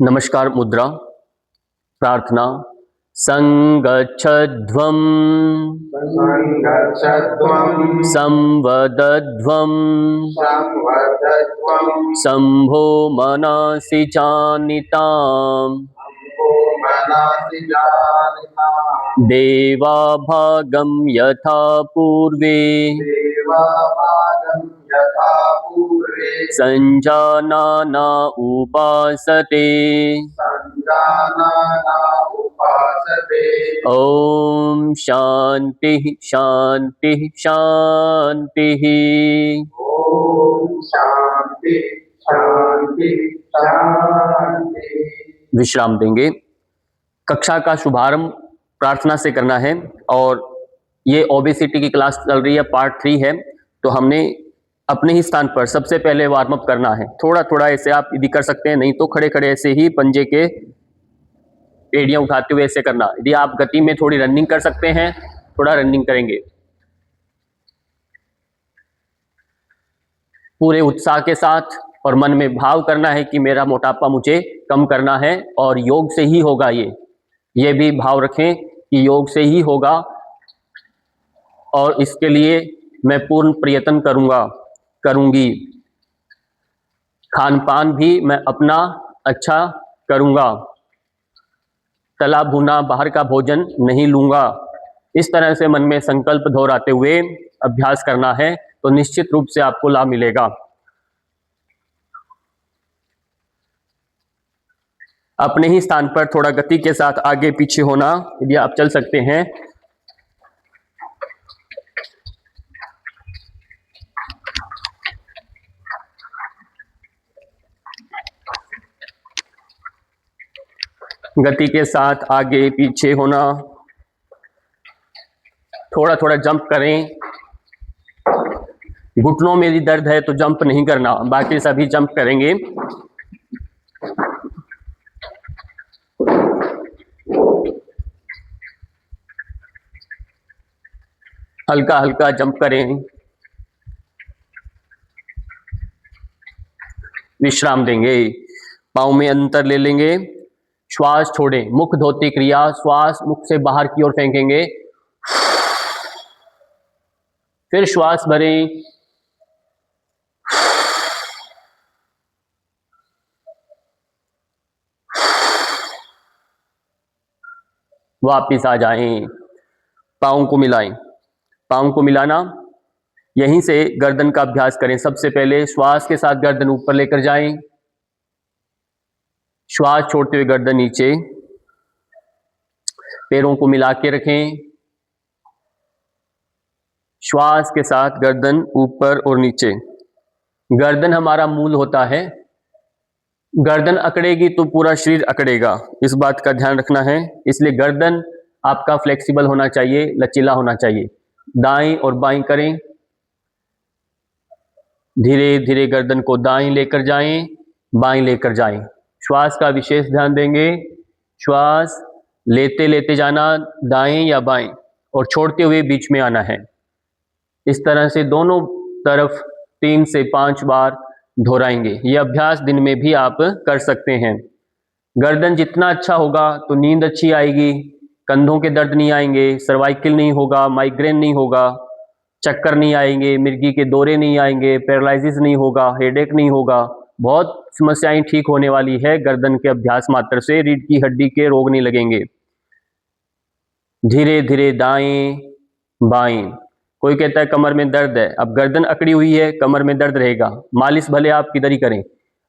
नमस्कार मुद्रा प्रार्थना संगच्छध्वं संवदध्वं शम्भो मनसि जानिताम् देवाभागं यथा पूर्वे संजानाना उपासते ओम शांति शांति शांति। शांति शांति शांति। विश्राम देंगे। कक्षा का शुभारंभ प्रार्थना से करना है और ये ओबेसिटी की क्लास चल रही है, पार्ट 3 है। तो हमने अपने ही स्थान पर सबसे पहले वार्म अप करना है। थोड़ा थोड़ा ऐसे आप यदि कर सकते हैं, नहीं तो खड़े खड़े ऐसे ही पंजे के एड़ियां उठाते हुए ऐसे करना। यदि आप गति में थोड़ी रनिंग कर सकते हैं, थोड़ा रनिंग करेंगे। पूरे उत्साह के साथ और मन में भाव करना है कि मेरा मोटापा मुझे कम करना है और योग से ही होगा। ये भी भाव रखें कि योग से ही होगा और इसके लिए मैं पूर्ण प्रयत्न करूंगी। खान पान भी मैं अपना अच्छा करूंगा। तला भुना बाहर का भोजन नहीं लूंगा। इस तरह से मन में संकल्प दोहराते हुए अभ्यास करना है, तो निश्चित रूप से आपको लाभ मिलेगा। अपने ही स्थान पर थोड़ा गति के साथ आगे पीछे होना, यदि आप चल सकते हैं। गति के साथ आगे पीछे होना। थोड़ा थोड़ा जंप करें। घुटनों में यदि दर्द है तो जंप नहीं करना, बाकी सभी जंप करेंगे। हल्का हल्का जंप करें। विश्राम देंगे। पाँव में अंतर ले लेंगे। श्वास छोड़ें। मुख धोती क्रिया, श्वास मुख से बाहर की ओर फेंकेंगे, फिर श्वास भरें। वापिस आ जाएं। पाँव को मिलाएं। पाँव को मिलाना, यहीं से गर्दन का अभ्यास करें। सबसे पहले श्वास के साथ गर्दन ऊपर लेकर जाएं, श्वास छोड़ते हुए गर्दन नीचे। पैरों को मिला के रखें। श्वास के साथ गर्दन ऊपर और नीचे। गर्दन हमारा मूल होता है। गर्दन अकड़ेगी तो पूरा शरीर अकड़ेगा, इस बात का ध्यान रखना है। इसलिए गर्दन आपका फ्लेक्सिबल होना चाहिए, लचीला होना चाहिए। दाएं और बाएं करें। धीरे धीरे गर्दन को दाएं लेकर जाएं, बाएं लेकर जाएं। श्वास का विशेष ध्यान देंगे। श्वास लेते लेते जाना, दाएं या बाएं, और छोड़ते हुए बीच में आना है। इस तरह से दोनों तरफ 3 से 5 बार दोहराएंगे। यह अभ्यास दिन में भी आप कर सकते हैं। गर्दन जितना अच्छा होगा तो नींद अच्छी आएगी, कंधों के दर्द नहीं आएंगे, सर्वाइकल नहीं होगा, माइग्रेन नहीं होगा, चक्कर नहीं आएंगे, मिर्गी के दौरे नहीं आएंगे, पैरालिसिस नहीं होगा, हेडेक नहीं होगा। बहुत समस्याएं ठीक होने वाली है गर्दन के अभ्यास मात्र से। रीढ़ की हड्डी के रोग नहीं लगेंगे। धीरे धीरे दाएं बाएं। कोई कहता है कमर में दर्द है, अब गर्दन अकड़ी हुई है, कमर में दर्द रहेगा। मालिश भले आप किधर ही करें,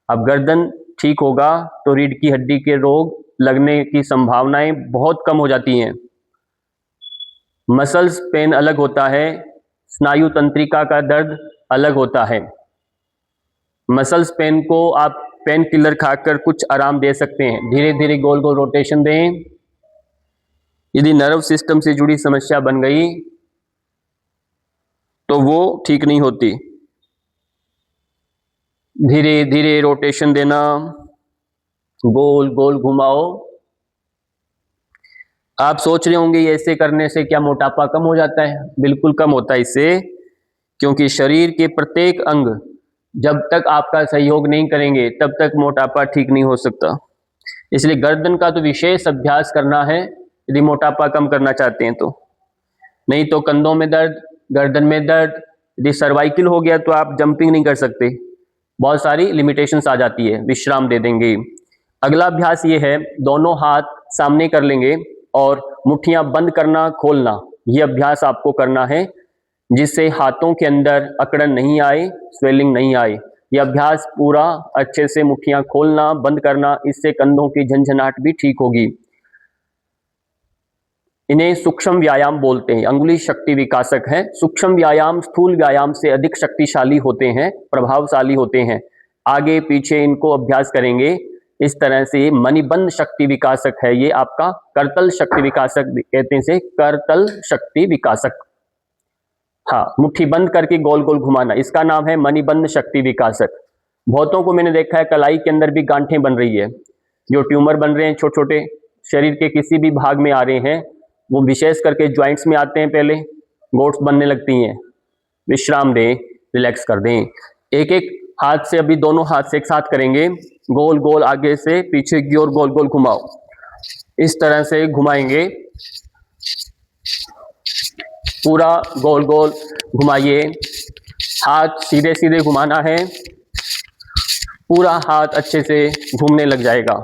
अब गर्दन ठीक होगा तो रीढ़ की हड्डी के रोग लगने की संभावनाएं बहुत कम हो जाती हैं। मसल्स पेन अलग होता है, स्नायु तंत्रिका का दर्द अलग होता है। मसल्स पेन को आप पेन किलर खाकर कुछ आराम दे सकते हैं। धीरे धीरे गोल गोल रोटेशन दें। यदि नर्व सिस्टम से जुड़ी समस्या बन गई तो वो ठीक नहीं होती। धीरे धीरे रोटेशन देना, गोल गोल घुमाओ। आप सोच रहे होंगे ऐसे करने से क्या मोटापा कम हो जाता है? बिल्कुल कम होता है इससे, क्योंकि शरीर के प्रत्येक अंग जब तक आपका सहयोग नहीं करेंगे तब तक मोटापा ठीक नहीं हो सकता। इसलिए गर्दन का तो विशेष अभ्यास करना है यदि मोटापा कम करना चाहते हैं तो। नहीं तो कंधों में दर्द, गर्दन में दर्द, यदि सर्वाइकल हो गया तो आप जंपिंग नहीं कर सकते, बहुत सारी लिमिटेशंस आ जाती है। विश्राम दे देंगे। अगला अभ्यास ये है, दोनों हाथ सामने कर लेंगे और मुट्ठियां बंद करना खोलना, ये अभ्यास आपको करना है जिससे हाथों के अंदर अकड़न नहीं आए, स्वेलिंग नहीं आए। ये अभ्यास पूरा अच्छे से मुट्ठियां खोलना बंद करना, इससे कंधों की झंझनाहट भी ठीक होगी। इन्हें सूक्ष्म व्यायाम बोलते हैं, अंगुली शक्ति विकासक है। सूक्ष्म व्यायाम स्थूल व्यायाम से अधिक शक्तिशाली होते हैं, प्रभावशाली होते हैं। आगे पीछे इनको अभ्यास करेंगे इस तरह से। मणिबंध शक्ति विकासक है ये आपका, करतल शक्ति विकासक कहते हैं इसे, करतल शक्ति विकासक। हाँ, मुट्ठी बंद करके गोल गोल घुमाना, इसका नाम है मणिबंध शक्ति विकासक। बहुतों को मैंने देखा है कलाई के अंदर भी गांठें बन रही है, जो ट्यूमर बन रहे हैं छोटे छोटे, शरीर के किसी भी भाग में आ रहे हैं, वो विशेष करके ज्वाइंट्स में आते हैं, पहले गोट्स बनने लगती हैं। विश्राम दें, रिलैक्स कर दें। एक एक हाथ से, अभी दोनों हाथ से एक साथ करेंगे, गोल गोल आगे से पीछे की ओर गोल गोल घुमाओ, इस तरह से घुमाएंगे, पूरा गोल गोल घुमाइए। हाथ सीधे सीधे घुमाना है, पूरा हाथ अच्छे से घूमने लग जाएगा।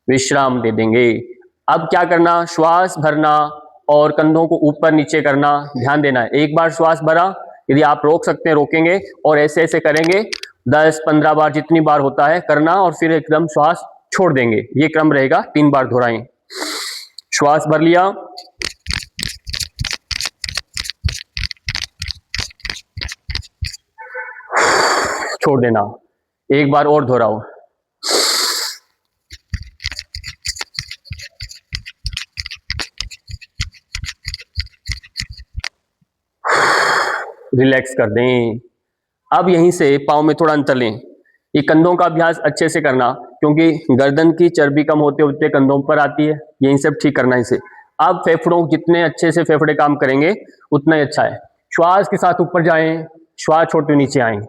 विश्राम दे देंगे। अब क्या करना, श्वास भरना और कंधों को ऊपर नीचे करना, ध्यान देना है। एक बार श्वास भरा, यदि आप रोक सकते हैं रोकेंगे, और ऐसे ऐसे करेंगे 10-15 बार, जितनी बार होता है करना, और फिर एकदम श्वास छोड़ देंगे। ये क्रम रहेगा, 3 बार दोहराएं। श्वास भर लिया, छोड़ देना। एक बार और दोहराओ। रिलैक्स कर दें। अब यहीं से पाँव में थोड़ा अंतर लें। ये कंधों का अभ्यास अच्छे से करना, क्योंकि गर्दन की चर्बी कम होते होते कंधों पर आती है, यहीं सब ठीक करना इसे। अब फेफड़ों, जितने अच्छे से फेफड़े काम करेंगे उतना ही अच्छा है। श्वास के साथ ऊपर जाएं, श्वास छोड़ते नीचे आएं,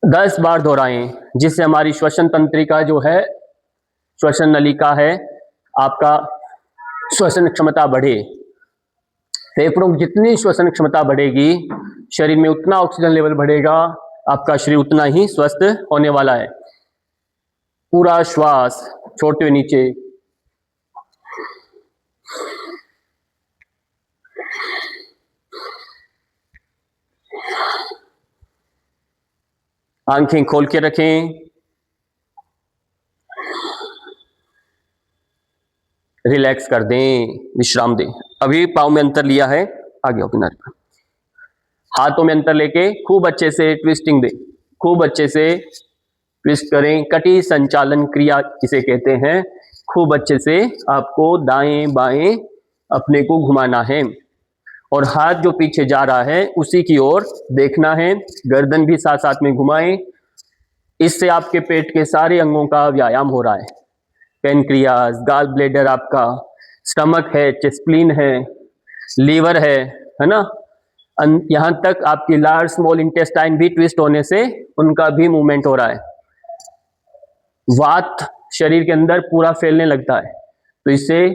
10 बार दोहराएं, जिससे हमारी श्वसन तंत्रिका जो है, श्वसन नलिका है, आपका श्वसन क्षमता बढ़े। फेफड़ों की जितनी श्वसन क्षमता बढ़ेगी, शरीर में उतना ऑक्सीजन लेवल बढ़ेगा, आपका शरीर उतना ही स्वस्थ होने वाला है। पूरा श्वास छोड़ते हुए नीचे, आंखें खोल के रखें, रिलैक्स कर दें, विश्राम दें। अभी पाँव में अंतर लिया है, आगे आओ किनारे पर। हाथों में अंतर लेके खूब अच्छे से ट्विस्टिंग दें, खूब अच्छे से ट्विस्ट करें। कटी संचालन क्रिया इसे कहते हैं। खूब अच्छे से आपको दाएं बाएं अपने को घुमाना है, और हाथ जो पीछे जा रहा है उसी की ओर देखना है। गर्दन भी साथ साथ में घुमाएं। इससे आपके पेट के सारे अंगों का व्यायाम हो रहा है। पेनक्रियास, गाल ब्लेडर, आपका स्टमक है, स्प्लीन है, लीवर है ना, यहाँ तक आपकी लार्ज स्मॉल इंटेस्टाइन भी ट्विस्ट होने से उनका भी मूवमेंट हो रहा है। वात शरीर के अंदर पूरा फैलने लगता है, तो इससे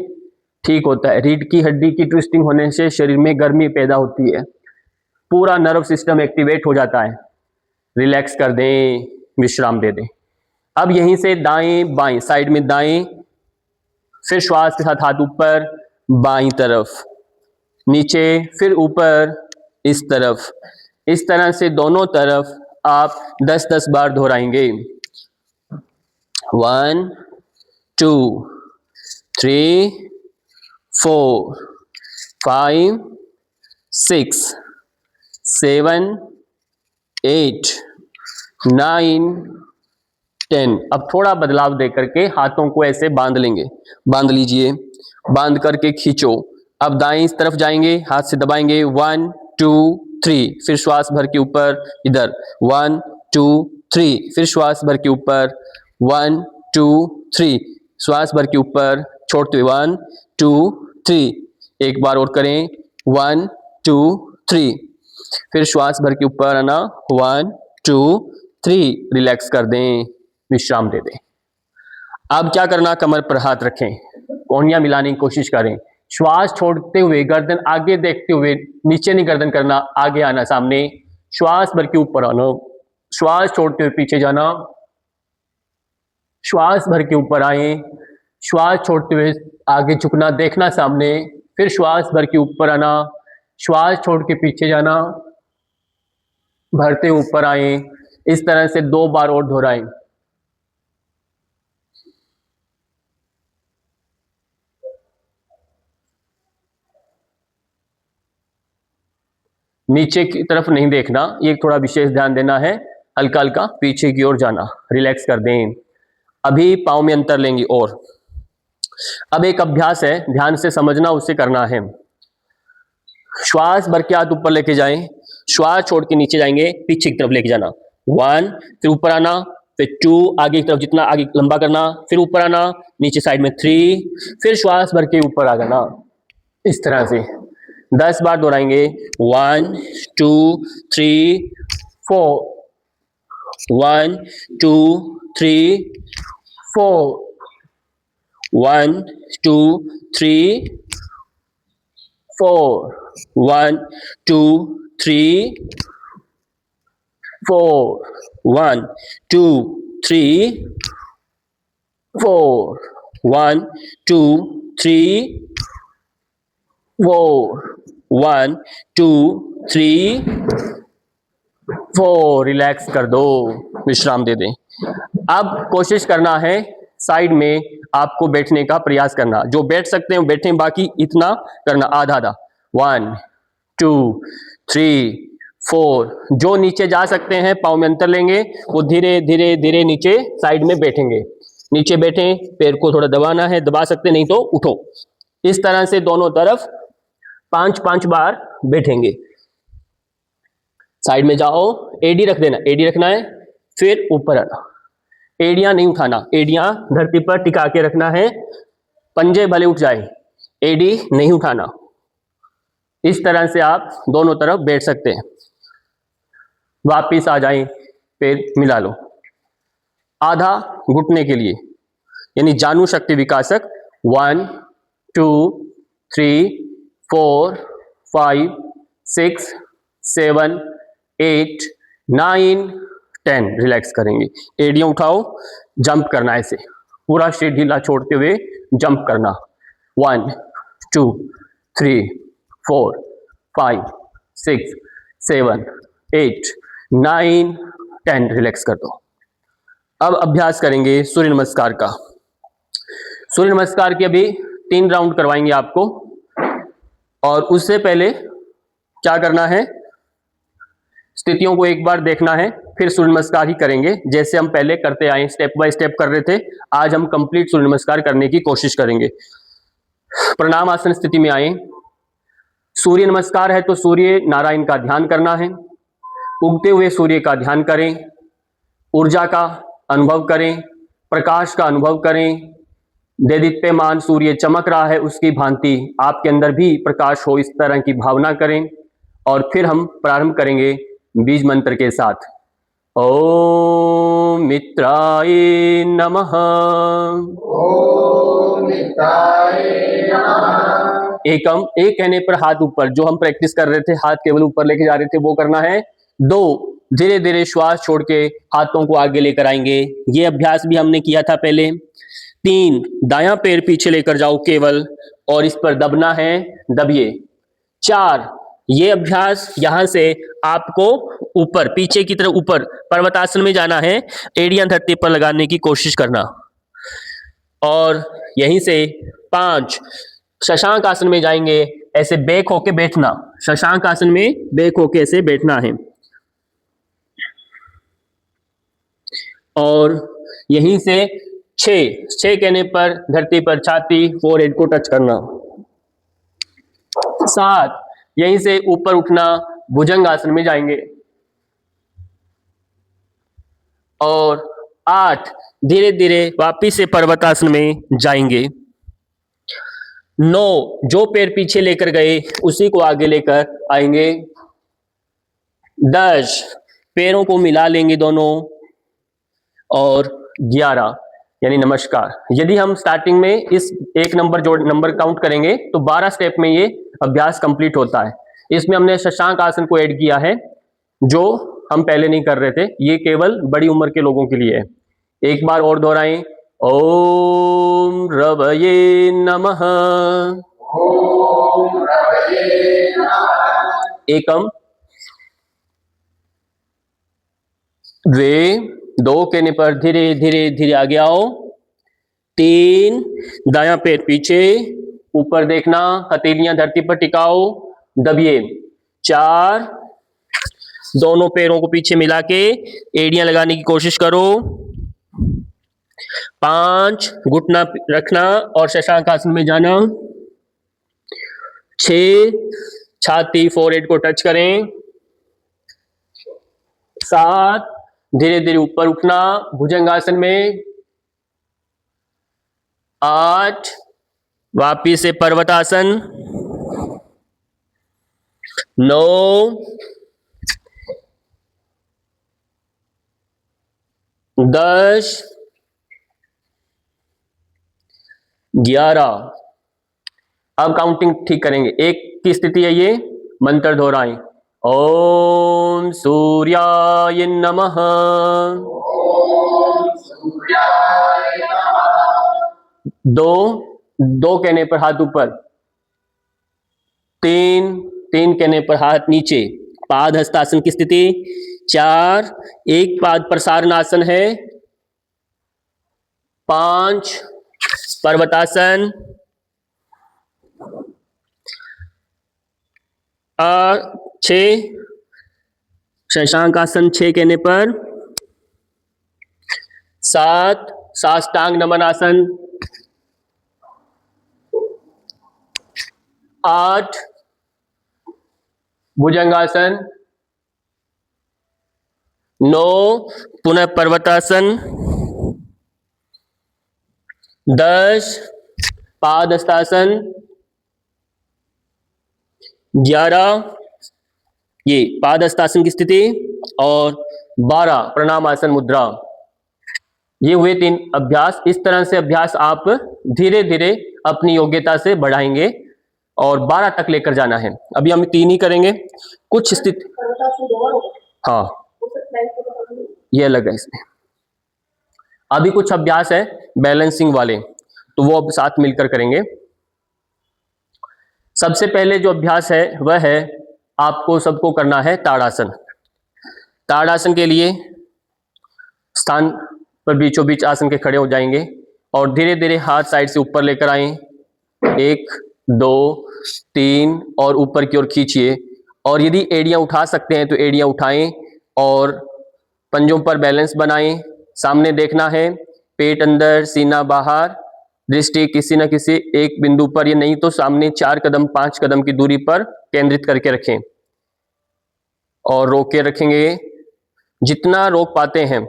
ठीक होता है। रीढ़ की हड्डी की ट्विस्टिंग होने से शरीर में गर्मी पैदा होती है, पूरा नर्व सिस्टम एक्टिवेट हो जाता है। रिलैक्स कर दें, विश्राम दे दें। अब यहीं से दाएं बाएं, साइड में दाएं, फिर श्वास के साथ हाथ ऊपर, बाईं तरफ, नीचे, फिर ऊपर, इस तरफ। इस तरह से दोनों तरफ आप 10-10 बार दोहराएंगे। 1 2 3 4 5 6 7 8 9 10। अब थोड़ा बदलाव दे करके हाथों को ऐसे बांध लेंगे, बांध लीजिए, बांध करके खींचो। अब दाएं तरफ जाएंगे, हाथ से दबाएंगे, 1 2 3, फिर श्वास भर के ऊपर, इधर 1 2 3, फिर श्वास भर के ऊपर, 1 2 3, श्वास भर के ऊपर, छोड़ते हुए 1 2 3। एक बार और करें, 1 2 3, फिर श्वास भर के ऊपर आना, 1 2 3। रिलैक्स कर दें, विश्राम दे दें। अब क्या करना, कमर पर हाथ रखें, कोहनियां मिलाने की कोशिश करें, श्वास छोड़ते हुए गर्दन आगे देखते हुए, नीचे नहीं गर्दन करना, आगे आना सामने, श्वास भर के ऊपर आना, श्वास छोड़ते हुए पीछे जाना, श्वास भर के ऊपर आए, श्वास छोड़ते हुए आगे झुकना, देखना सामने, फिर श्वास भर के ऊपर आना, श्वास छोड़ के पीछे जाना, भरते ऊपर आए। इस तरह से 2 बार और दोहराएं। नीचे की तरफ नहीं देखना, ये थोड़ा विशेष ध्यान देना है, हल्का हल्का पीछे की ओर जाना, रिलैक्स कर दें। अभी पाँव में अंतर लेंगे और अब एक अभ्यास है, ध्यान से समझना, उससे करना है। श्वास भर के हाथ ऊपर लेके जाएं, श्वास छोड़ के नीचे जाएंगे, पीछे की तरफ लेके जाना, 1, फिर ऊपर आना, फिर 2, आगे की तरफ जितना आगे लंबा करना, फिर ऊपर आना, नीचे साइड में 3, फिर श्वास भर के ऊपर आ जाना। इस तरह से 10 बार दोहराएंगे, 1 2 3 4, 1 2 3 4, 1 2 3 4, 1 2 3 4, 1 2 3 4, 1 2 3 4, 1 2 3 4। रिलैक्स कर दो, विश्राम दे दें। अब कोशिश करना है साइड में आपको बैठने का प्रयास करना, जो बैठ सकते हैं बैठें, बाकी इतना करना, आधा आधा, 1 2 3 4। जो नीचे जा सकते हैं पाँव में अंतर लेंगे, वो धीरे धीरे धीरे नीचे साइड में बैठेंगे, नीचे बैठें, पैर को थोड़ा दबाना है, दबा सकते नहीं तो उठो। इस तरह से दोनों तरफ 5-5 बार बैठेंगे। साइड में जाओ, एडी रख देना, एडी रखना है, फिर ऊपर आना, एड़ियां नहीं उठाना, एड़ियां धरती पर टिका के रखना है, पंजे भले उठ जाए, एडी नहीं उठाना। इस तरह से आप दोनों तरफ बैठ सकते हैं। वापिस आ जाएं, पैर मिला लो, आधा घुटने के लिए, यानी जानु शक्ति विकासक, 1 2 3 4 5 6 7 8 9 10। रिलैक्स करेंगे, एड़ियां उठाओ, जंप करना है, ऐसे पूरा शरीर ढीला छोड़ते हुए जंप करना, 1 2 3 4 5 6 7 8 9 10। रिलैक्स कर दो। अब अभ्यास करेंगे सूर्य नमस्कार का। सूर्य नमस्कार के अभी 3 राउंड करवाएंगे आपको, और उससे पहले क्या करना है, स्थितियों को एक बार देखना है, फिर सूर्य नमस्कार ही करेंगे जैसे हम पहले करते आए, स्टेप बाय स्टेप कर रहे थे। आज हम कंप्लीट सूर्य नमस्कार करने की कोशिश करेंगे। प्रणाम आसन स्थिति में आए। सूर्य नमस्कार है तो सूर्य नारायण का ध्यान करना है, उगते हुए सूर्य का ध्यान करें, ऊर्जा का अनुभव करें, प्रकाश का अनुभव करें, देदीप्यमान सूर्य चमक रहा है उसकी भांति आपके अंदर भी प्रकाश हो, इस तरह की भावना करें। और फिर हम प्रारंभ करेंगे बीज मंत्र के साथ। ओम मित्राय नमः। ओम मित्राय नमः। एकम, एक कहने पर हाथ ऊपर, जो हम प्रैक्टिस कर रहे थे, हाथ केवल ऊपर लेके जा रहे थे, वो करना है। 2, धीरे धीरे श्वास छोड़ के हाथों को आगे लेकर आएंगे, ये अभ्यास भी हमने किया था पहले। 3, दायां पैर पीछे लेकर जाओ केवल, और इस पर दबना है, दबिए। 4, ये अभ्यास यहां से आपको ऊपर, पीछे की तरफ ऊपर पर्वतासन में जाना है, एड़ियां धरती पर लगाने की कोशिश करना। और यहीं से 5, शशांक आसन में जाएंगे, ऐसे बैक होके बैठना, शशांक आसन में बैक होके ऐसे बैठना है। और यहीं से 6 कहने पर धरती पर छाती, फोरहेड को टच करना। 7, यहीं से ऊपर उठना, भुजंग आसन में जाएंगे। और 8, धीरे धीरे वापिस से पर्वतासन में जाएंगे। 9, जो पैर पीछे लेकर गए उसी को आगे लेकर आएंगे। 10, पैरों को मिला लेंगे दोनों। और 11, यानी नमस्कार। यदि हम स्टार्टिंग में इस एक नंबर काउंट करेंगे तो 12 स्टेप में ये अभ्यास कंप्लीट होता है। इसमें हमने शशांक आसन को ऐड किया है, जो हम पहले नहीं कर रहे थे। ये केवल बड़ी उम्र के लोगों के लिए है। एक बार और दोहराएं, ओम रवये नमः। ओम रवये नमः। एकम, द्वे, 2 कहने पर धीरे धीरे धीरे आगे आओ। 3, दायां पैर पीछे, ऊपर देखना, हथेलियां धरती पर टिकाओ, दबिए। 4, दोनों पैरों को पीछे मिला के एड़ियां लगाने की कोशिश करो। 5, घुटना रखना और शशांक आसन में जाना। 6, छाती फोरहेड को टच करें। 7, धीरे धीरे ऊपर उठना भुजंगासन में। 8, वापिस से पर्वतासन। 9, 10, 11। अब काउंटिंग ठीक करेंगे। 1 की स्थिति है ये, मंत्र दोहराएं, ओम सूर्याय नमः। ओम सूर्याय नमः। 2 कहने पर हाथ ऊपर। 3 कहने पर हाथ नीचे, पाद हस्तासन की स्थिति। 4, एक पाद प्रसारण आसन है। 5, पर्वतासन। 6, शशांक आसन 6 कहने पर। 7, साष्टांग नमन आसन। 8, भुजंगासन। 9, पुनः पर्वतासन। 10, पाद हस्तासन। 11, ये पाद हस्तासन की स्थिति। और 12, प्रणाम आसन मुद्रा। ये हुए 3 अभ्यास। इस तरह से अभ्यास आप धीरे धीरे अपनी योग्यता से बढ़ाएंगे और 12 तक लेकर जाना है। अभी हम 3 ही करेंगे। कुछ स्थिति, हाँ ये अलग है इसमें। अभी कुछ अभ्यास है बैलेंसिंग वाले, तो वो अब साथ मिलकर करेंगे। सबसे पहले जो अभ्यास है वह है, आपको सबको करना है ताड़ासन। ताड़ासन के लिए स्थान पर बीचों बीच आसन के खड़े हो जाएंगे और धीरे धीरे हाथ साइड से ऊपर लेकर आए। 1, 2, 3 और ऊपर की ओर खींचिए। और यदि एड़ियां उठा सकते हैं तो एड़ियां उठाएं और पंजों पर बैलेंस बनाएं। सामने देखना है, पेट अंदर, सीना बाहर, दृष्टि किसी न किसी एक बिंदु पर, ये नहीं तो सामने 4 कदम 5 कदम की दूरी पर केंद्रित करके रखें और रोक के रखेंगे जितना रोक पाते हैं।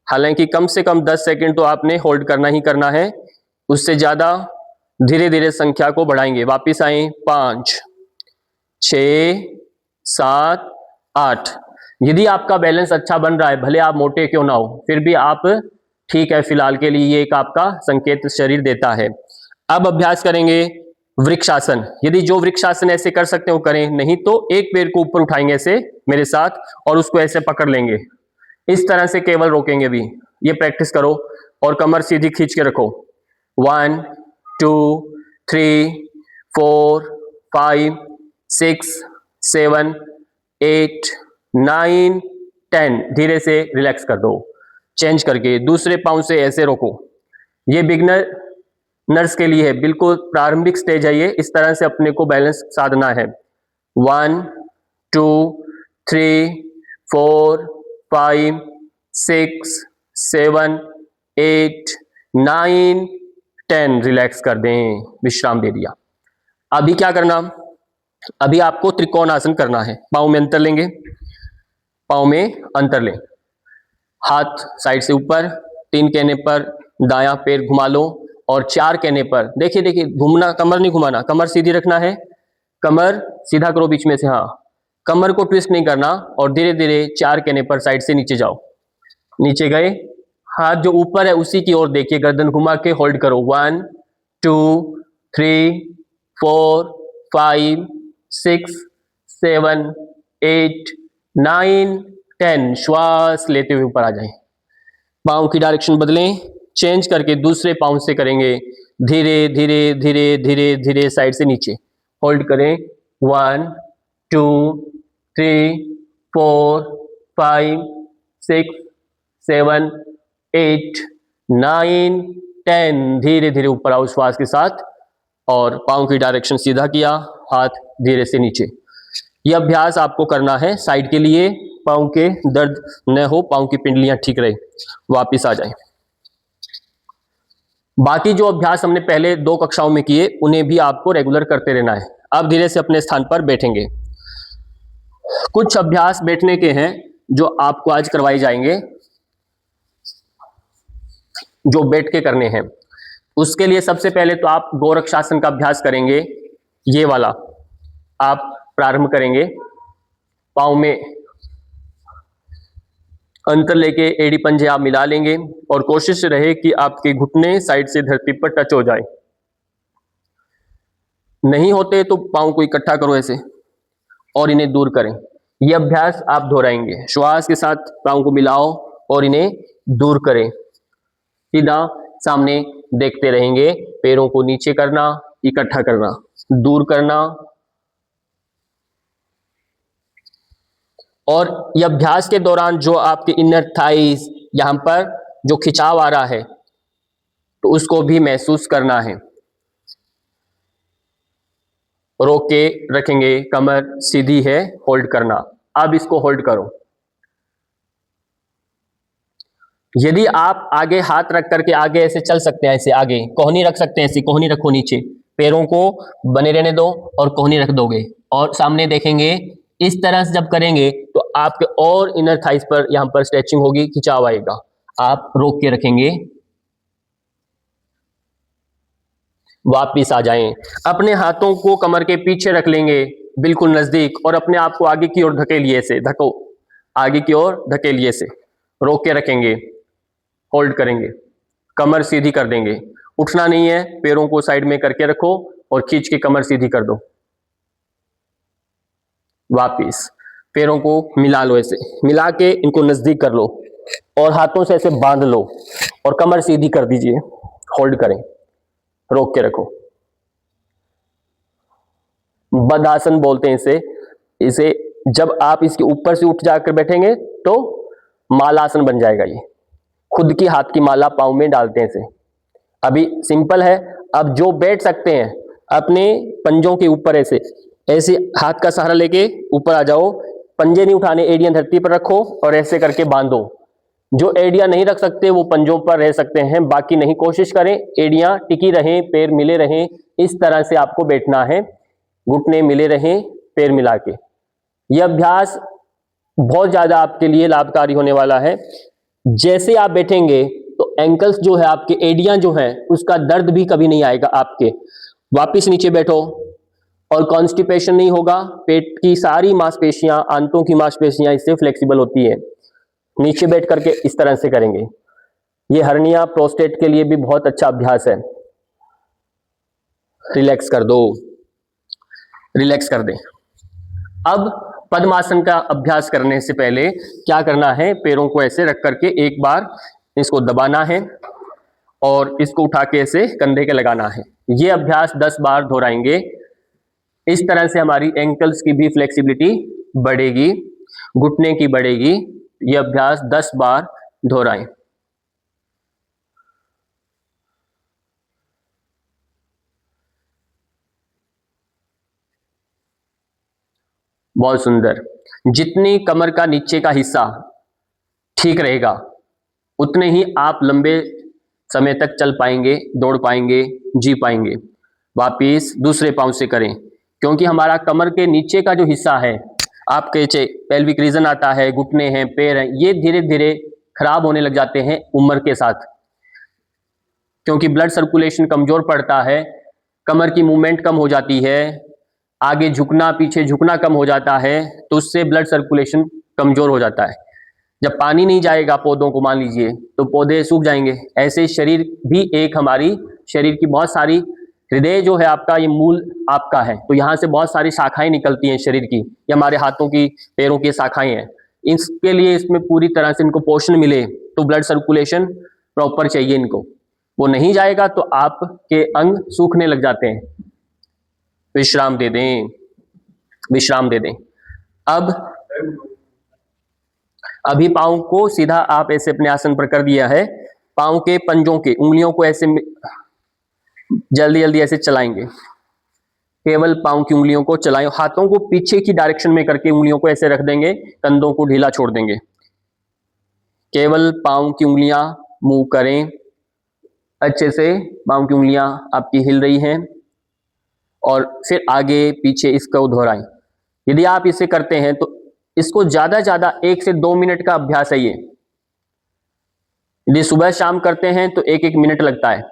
हालांकि कम से कम 10 सेकंड तो आपने होल्ड करना ही करना है, उससे ज्यादा धीरे धीरे संख्या को बढ़ाएंगे। वापिस आए, 5, 6, 7, 8। यदि आपका बैलेंस अच्छा बन रहा है, भले आप मोटे क्यों ना हो, फिर भी आप ठीक है फिलहाल के लिए, ये एक आपका संकेत शरीर देता है। अब अभ्यास करेंगे वृक्षासन। यदि जो वृक्षासन ऐसे कर सकते हो करें, नहीं तो एक पैर को ऊपर उठाएंगे ऐसे मेरे साथ और उसको ऐसे पकड़ लेंगे। इस तरह से केवल रोकेंगे। भी ये प्रैक्टिस करो और कमर सीधी खींच के रखो। 1, 2, 3, 4, 5, 6, 7, 8, 9, 10। धीरे से रिलैक्स कर दो, चेंज करके दूसरे पांव से ऐसे रोको। ये बिगनर नर्स के लिए है, बिल्कुल प्रारंभिक स्टेज है ये। इस तरह से अपने को बैलेंस साधना है। 1, 2, 3, 4, 5, 6, 7, 8, 9, 10। रिलैक्स कर दें, विश्राम दे दिया। अभी क्या करना, अभी आपको त्रिकोण आसन करना है। पाँव में अंतर लेंगे, पाँव में अंतर लें, हाथ साइड से ऊपर। 3 कहने पर दायां पैर घुमा लो और 4 कहने पर देखिए घूमना, कमर नहीं घुमाना, कमर सीधी रखना है। कमर सीधा करो बीच में से, हाँ कमर को ट्विस्ट नहीं करना। और धीरे धीरे 4 कहने पर साइड से नीचे जाओ। नीचे गए, हाथ जो ऊपर है उसी की ओर देखिए, गर्दन घुमा के होल्ड करो। 1 2 3 4 5 6 7 8 9 10। श्वास लेते हुए ऊपर आ जाएं। पाँव की डायरेक्शन बदलें, चेंज करके दूसरे पाँव से करेंगे। धीरे धीरे धीरे धीरे धीरे साइड से नीचे होल्ड करें। 1 2 3 4 5 6 7 8 9 10। धीरे धीरे ऊपर आओ श्वास के साथ और पाँव की डायरेक्शन सीधा किया, हाथ धीरे से नीचे। यह अभ्यास आपको करना है साइड के लिए, पाँव के दर्द न हो, पाँव की पिंडलियां ठीक रहे। वापिस आ जाएं। बाकी जो अभ्यास हमने पहले 2 कक्षाओं में किए उन्हें भी आपको रेगुलर करते रहना है। अब धीरे से अपने स्थान पर बैठेंगे। कुछ अभ्यास बैठने के हैं जो आपको आज करवाए जाएंगे, जो बैठ के करने हैं। उसके लिए सबसे पहले तो आप गोरक्षासन का अभ्यास करेंगे। ये वाला आप प्रारंभ करेंगे। पाँव में अंतर लेके एड़ी पंजे आप मिला लेंगे और कोशिश रहे कि आपके घुटने साइड से धरती पर टच हो जाए। नहीं होते तो पाँव को इकट्ठा करो ऐसे और इन्हें दूर करें। यह अभ्यास आप दोहराएंगे। श्वास के साथ पाँव को मिलाओ और इन्हें दूर करें। सीधा सामने देखते रहेंगे। पैरों को नीचे करना, इकट्ठा करना, दूर करना। और यह अभ्यास के दौरान जो आपके इनर थाइज यहां पर जो खिंचाव आ रहा है तो उसको भी महसूस करना है। रोक के रखेंगे, कमर सीधी है, होल्ड करना। अब इसको होल्ड करो। यदि आप आगे हाथ रख करके आगे ऐसे चल सकते हैं, ऐसे आगे कोहनी रख सकते हैं, ऐसी कोहनी रखो नीचे, पैरों को बने रहने दो और कोहनी रख दोगे और सामने देखेंगे। इस तरह से जब करेंगे तो आपके और इनर थाइस पर यहां पर स्ट्रेचिंग होगी, खिंचाव आएगा। आप रोक के रखेंगे, वापिस आ जाएं। अपने हाथों को कमर के पीछे रख लेंगे, बिल्कुल नजदीक, और अपने आप को आगे की ओर धकेलिए से, धको आगे की ओर धकेलिए से। रोक के रखेंगे, होल्ड करेंगे, कमर सीधी कर देंगे। उठना नहीं है, पैरों को साइड में करके रखो और खींच के कमर सीधी कर दो। वापिस पैरों को मिला लो, ऐसे मिला के इनको नजदीक कर लो और हाथों से ऐसे बांध लो और कमर सीधी कर दीजिए। होल्ड करें, रोक के रखो। बद्धासन बोलते हैं इसे जब आप इसके ऊपर से उठ जाकर बैठेंगे तो मालासन बन जाएगा। ये खुद की हाथ की माला पाँव में डालते हैं इसे। अभी सिंपल है। अब जो बैठ सकते हैं अपने पंजों के ऊपर ऐसे ऐसे हाथ का सहारा लेके ऊपर आ जाओ। पंजे नहीं उठाने, एड़ियां धरती पर रखो और ऐसे करके बांधो। जो एड़ियां नहीं रख सकते वो पंजों पर रह सकते हैं, बाकी नहीं। कोशिश करें एड़ियां टिकी रहें, पैर मिले रहें। इस तरह से आपको बैठना है, घुटने मिले रहें, पैर मिला के। यह अभ्यास बहुत ज्यादा आपके लिए लाभकारी होने वाला है। जैसे आप बैठेंगे तो एंकल्स जो है आपके, एड़ियां जो है, उसका दर्द भी कभी नहीं आएगा आपके। वापिस नीचे बैठो और कॉन्स्टिपेशन नहीं होगा। पेट की सारी मांसपेशियां, आंतों की मांसपेशियां इससे फ्लेक्सिबल होती है। नीचे बैठ करके इस तरह से करेंगे। ये हर्निया, प्रोस्टेट के लिए भी बहुत अच्छा अभ्यास है। रिलैक्स कर दो, रिलैक्स कर दें। अब पद्मासन का अभ्यास करने से पहले क्या करना है, पैरों को ऐसे रख करके एक बार इसको दबाना है और इसको उठा के ऐसे कंधे के लगाना है। ये अभ्यास 10 बार दोहराएंगे। इस तरह से हमारी एंकल्स की भी फ्लेक्सिबिलिटी बढ़ेगी, घुटने की बढ़ेगी। ये अभ्यास 10 बार दोहराएं। बहुत सुंदर। जितनी कमर का नीचे का हिस्सा ठीक रहेगा उतने ही आप लंबे समय तक चल पाएंगे, दौड़ पाएंगे, जी पाएंगे। वापिस दूसरे पांव से करें, क्योंकि हमारा कमर के नीचे का जो हिस्सा है, आपके पेल्विक रीजन आता है, घुटने हैं, पैर हैं, ये धीरे धीरे खराब होने लग जाते हैं उम्र के साथ, क्योंकि ब्लड सर्कुलेशन कमजोर पड़ता है, कमर की मूवमेंट कम हो जाती है, आगे झुकना पीछे झुकना कम हो जाता है, तो उससे ब्लड सर्कुलेशन कमजोर हो जाता है। जब पानी नहीं जाएगा पौधों को, मान लीजिए, तो पौधे सूख जाएंगे। ऐसे शरीर भी एक हमारी शरीर की बहुत सारी, हृदय जो है आपका, ये मूल आपका है, तो यहाँ से बहुत सारी शाखाएं निकलती हैं शरीर की, या हमारे हाथों की, पैरों की शाखाएं हैं। इसके लिए इसमें पूरी तरह से इनको पोषण मिले, तो ब्लड सर्कुलेशन प्रॉपर चाहिए इनको। वो नहीं जाएगा तो आपके अंग सूखने लग जाते हैं। विश्राम दे दें, विश्राम दे दें। अब अभी पाँव को सीधा आप ऐसे अपने आसन पर कर दिया है, पाँव के पंजों के उंगलियों को ऐसे जल्दी जल्दी ऐसे चलाएंगे, केवल पाँव की उंगलियों को चलाएं। हाथों को पीछे की डायरेक्शन में करके उंगलियों को ऐसे रख देंगे, कंधों को ढीला छोड़ देंगे। केवल पाँव की उंगलियां मूव करें अच्छे से, पाँव की उंगलियां आपकी हिल रही हैं, और फिर आगे पीछे इसको दोहराएं। यदि आप इसे करते हैं तो इसको ज्यादा ज्यादा 1 से 2 मिनट का अभ्यास है ये। यदि सुबह शाम करते हैं तो 1-1 मिनट लगता है।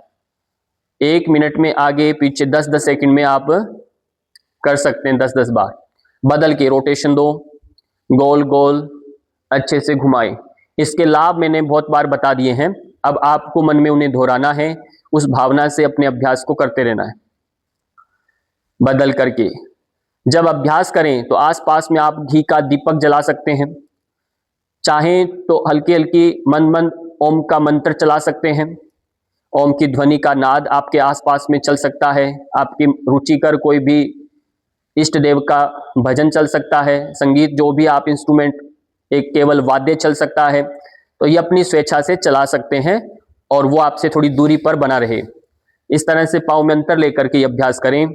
1 मिनट में आगे पीछे 10-10 सेकंड में आप कर सकते हैं, 10-10 बार बदल के रोटेशन दो, गोल गोल अच्छे से घुमाएं। इसके लाभ मैंने बहुत बार बता दिए हैं, अब आपको मन में उन्हें दोहराना है, उस भावना से अपने अभ्यास को करते रहना है बदल करके। जब अभ्यास करें तो आसपास में आप घी का दीपक जला सकते हैं, चाहें तो हल्की हल्की मंद मंद ओम का मंत्र चला सकते हैं। ओम की ध्वनि का नाद आपके आसपास में चल सकता है। आपकी रुचिकर कोई भी इष्ट देव का भजन चल सकता है, संगीत जो भी आप इंस्ट्रूमेंट, एक केवल वाद्य चल सकता है, तो ये अपनी स्वेच्छा से चला सकते हैं और वो आपसे थोड़ी दूरी पर बना रहे। इस तरह से पाँव में अंतर लेकर के अभ्यास करें।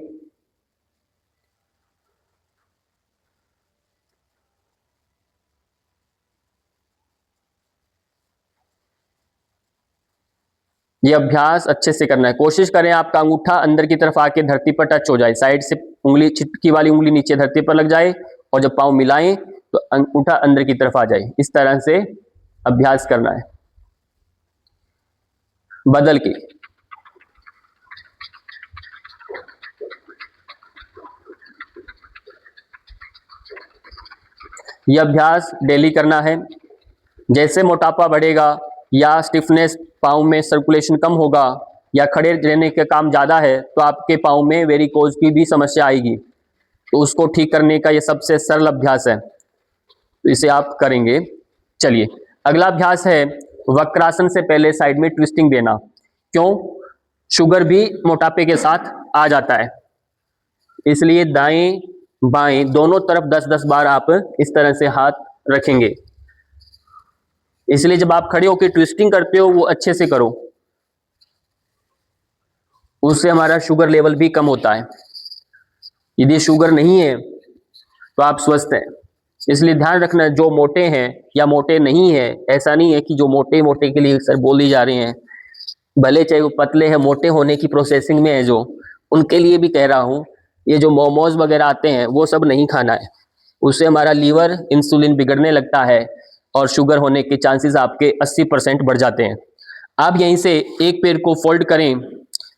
ये अभ्यास अच्छे से करना है। कोशिश करें आपका अंगूठा अंदर की तरफ आके धरती पर टच हो जाए, साइड से उंगली, चिटकी वाली उंगली नीचे धरती पर लग जाए, और जब पाँव मिलाएं तो अंगूठा अंदर की तरफ आ जाए। इस तरह से अभ्यास करना है बदल के। यह अभ्यास डेली करना है। जैसे मोटापा बढ़ेगा या स्टिफनेस, पाँव में सर्कुलेशन कम होगा, या खड़े रहने का काम ज़्यादा है, तो आपके पाँव में वेरिकोज की भी समस्या आएगी। तो उसको ठीक करने का ये सबसे सरल अभ्यास है, तो इसे आप करेंगे। चलिए, अगला अभ्यास है वक्रासन से पहले साइड में ट्विस्टिंग देना। क्यों? शुगर भी मोटापे के साथ आ जाता है, इसलिए दाएं बाएं दोनों तरफ 10-10 बार आप इस तरह से हाथ रखेंगे। इसलिए जब आप खड़े होकर ट्विस्टिंग करते हो वो अच्छे से करो, उससे हमारा शुगर लेवल भी कम होता है। यदि शुगर नहीं है तो आप स्वस्थ हैं। इसलिए ध्यान रखना, जो मोटे हैं या मोटे नहीं है, ऐसा नहीं है कि जो मोटे मोटे के लिए सर बोली जा रहे हैं, भले चाहे वो पतले हैं, मोटे होने की प्रोसेसिंग में है जो, उनके लिए भी कह रहा हूँ, ये जो मोमोज वगैरह आते हैं वो सब नहीं खाना है। उससे हमारा लीवर, इंसुलिन बिगड़ने लगता है और शुगर होने के चांसेस आपके 80% बढ़ जाते हैं। आप यहीं से एक पैर को फोल्ड करें,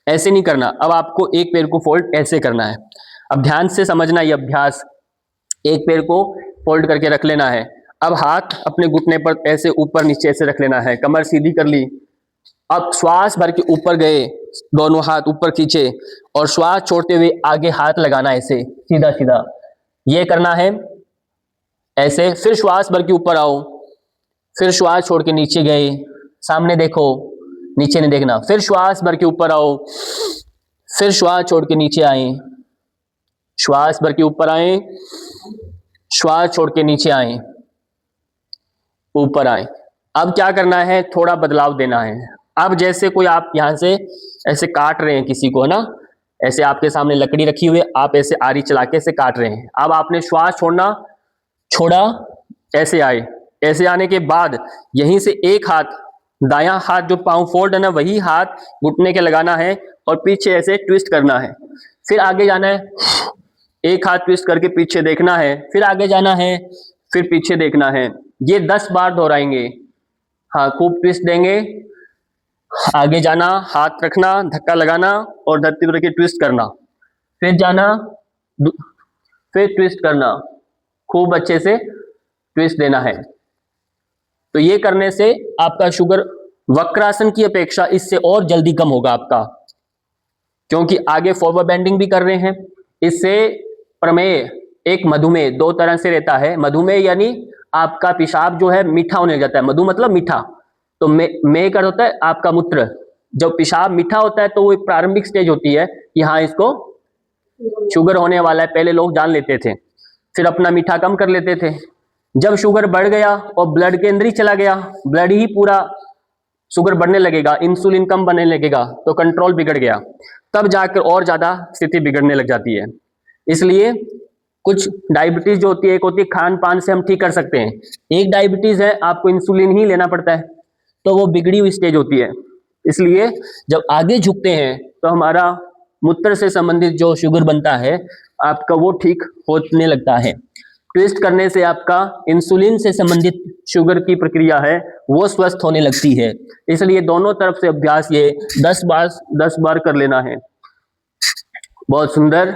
ऐसे नहीं करना, अब आपको एक पैर को फोल्ड ऐसे करना है। अब ध्यान से समझना ये अभ्यास, एक पैर को फोल्ड करके रख लेना है। अब हाथ अपने घुटने पर ऐसे ऊपर नीचे ऐसे रख लेना है, कमर सीधी कर ली। अब श्वास भर के ऊपर गए, दोनों हाथ ऊपर खींचे और श्वास छोड़ते हुए आगे हाथ लगाना है, ऐसे सीधा सीधा ये करना है ऐसे। फिर श्वास भर के ऊपर आओ, फिर श्वास छोड़ के नीचे गए, सामने देखो, नीचे नहीं देखना। फिर श्वास भर के ऊपर आओ, फिर श्वास छोड़ के नीचे आए, श्वास भर के ऊपर आए, श्वास छोड़ के नीचे आए, ऊपर आए। अब क्या करना है, थोड़ा बदलाव देना है। अब जैसे कोई आप यहां से ऐसे काट रहे हैं किसी को, है ना, ऐसे आपके सामने लकड़ी रखी हुई है, आप ऐसे आरी चला के ऐसे काट रहे हैं। अब आपने श्वास छोड़ना, छोड़ा, ऐसे आए। ऐसे आने के बाद यहीं से एक हाथ, दायां हाथ जो पांव फोल्ड है ना, वही हाथ घुटने के लगाना है और पीछे ऐसे ट्विस्ट करना है। फिर आगे जाना है, एक हाथ ट्विस्ट करके पीछे देखना है, फिर आगे जाना है, फिर पीछे देखना है। ये 10 बार दोहराएंगे। हाँ, खूब ट्विस्ट देंगे, आगे जाना, हाथ रखना, धक्का लगाना और धरती पर ट्विस्ट करना, फिर जाना, फिर ट्विस्ट करना, खूब अच्छे से ट्विस्ट देना है। तो ये करने से आपका शुगर वक्रासन की अपेक्षा इससे और जल्दी कम होगा आपका, क्योंकि आगे फॉरवर्ड बेंडिंग भी कर रहे हैं। इससे प्रमेय एक मधुमेह दो तरह से रहता है। मधुमेह यानी आपका पेशाब जो है मीठा होने लग जाता है, मधु मतलब मीठा, तो में कर होता है आपका मूत्र। जब पेशाब मीठा होता है तो वो एक प्रारंभिक स्टेज होती है कि हाँ इसको शुगर होने वाला है, पहले लोग जान लेते थे, फिर अपना मीठा कम कर लेते थे। जब शुगर बढ़ गया और ब्लड के अंदर ही चला गया, ब्लड ही पूरा शुगर बढ़ने लगेगा, इंसुलिन कम बनने लगेगा, तो कंट्रोल बिगड़ गया, तब जाकर और ज्यादा स्थिति बिगड़ने लग जाती है। इसलिए कुछ डायबिटीज जो होती है, एक होती है खान पान से हम ठीक कर सकते हैं, एक डायबिटीज है आपको इंसुलिन ही लेना पड़ता है, तो वो बिगड़ी हुई स्टेज होती है। इसलिए जब आगे झुकते हैं तो हमारा मूत्र से संबंधित जो शुगर बनता है आपका वो ठीक होने लगता है। ट्विस्ट करने से आपका इंसुलिन से संबंधित शुगर की प्रक्रिया है वो स्वस्थ होने लगती है। इसलिए दोनों तरफ से अभ्यास ये 10 बार कर लेना है। बहुत सुंदर,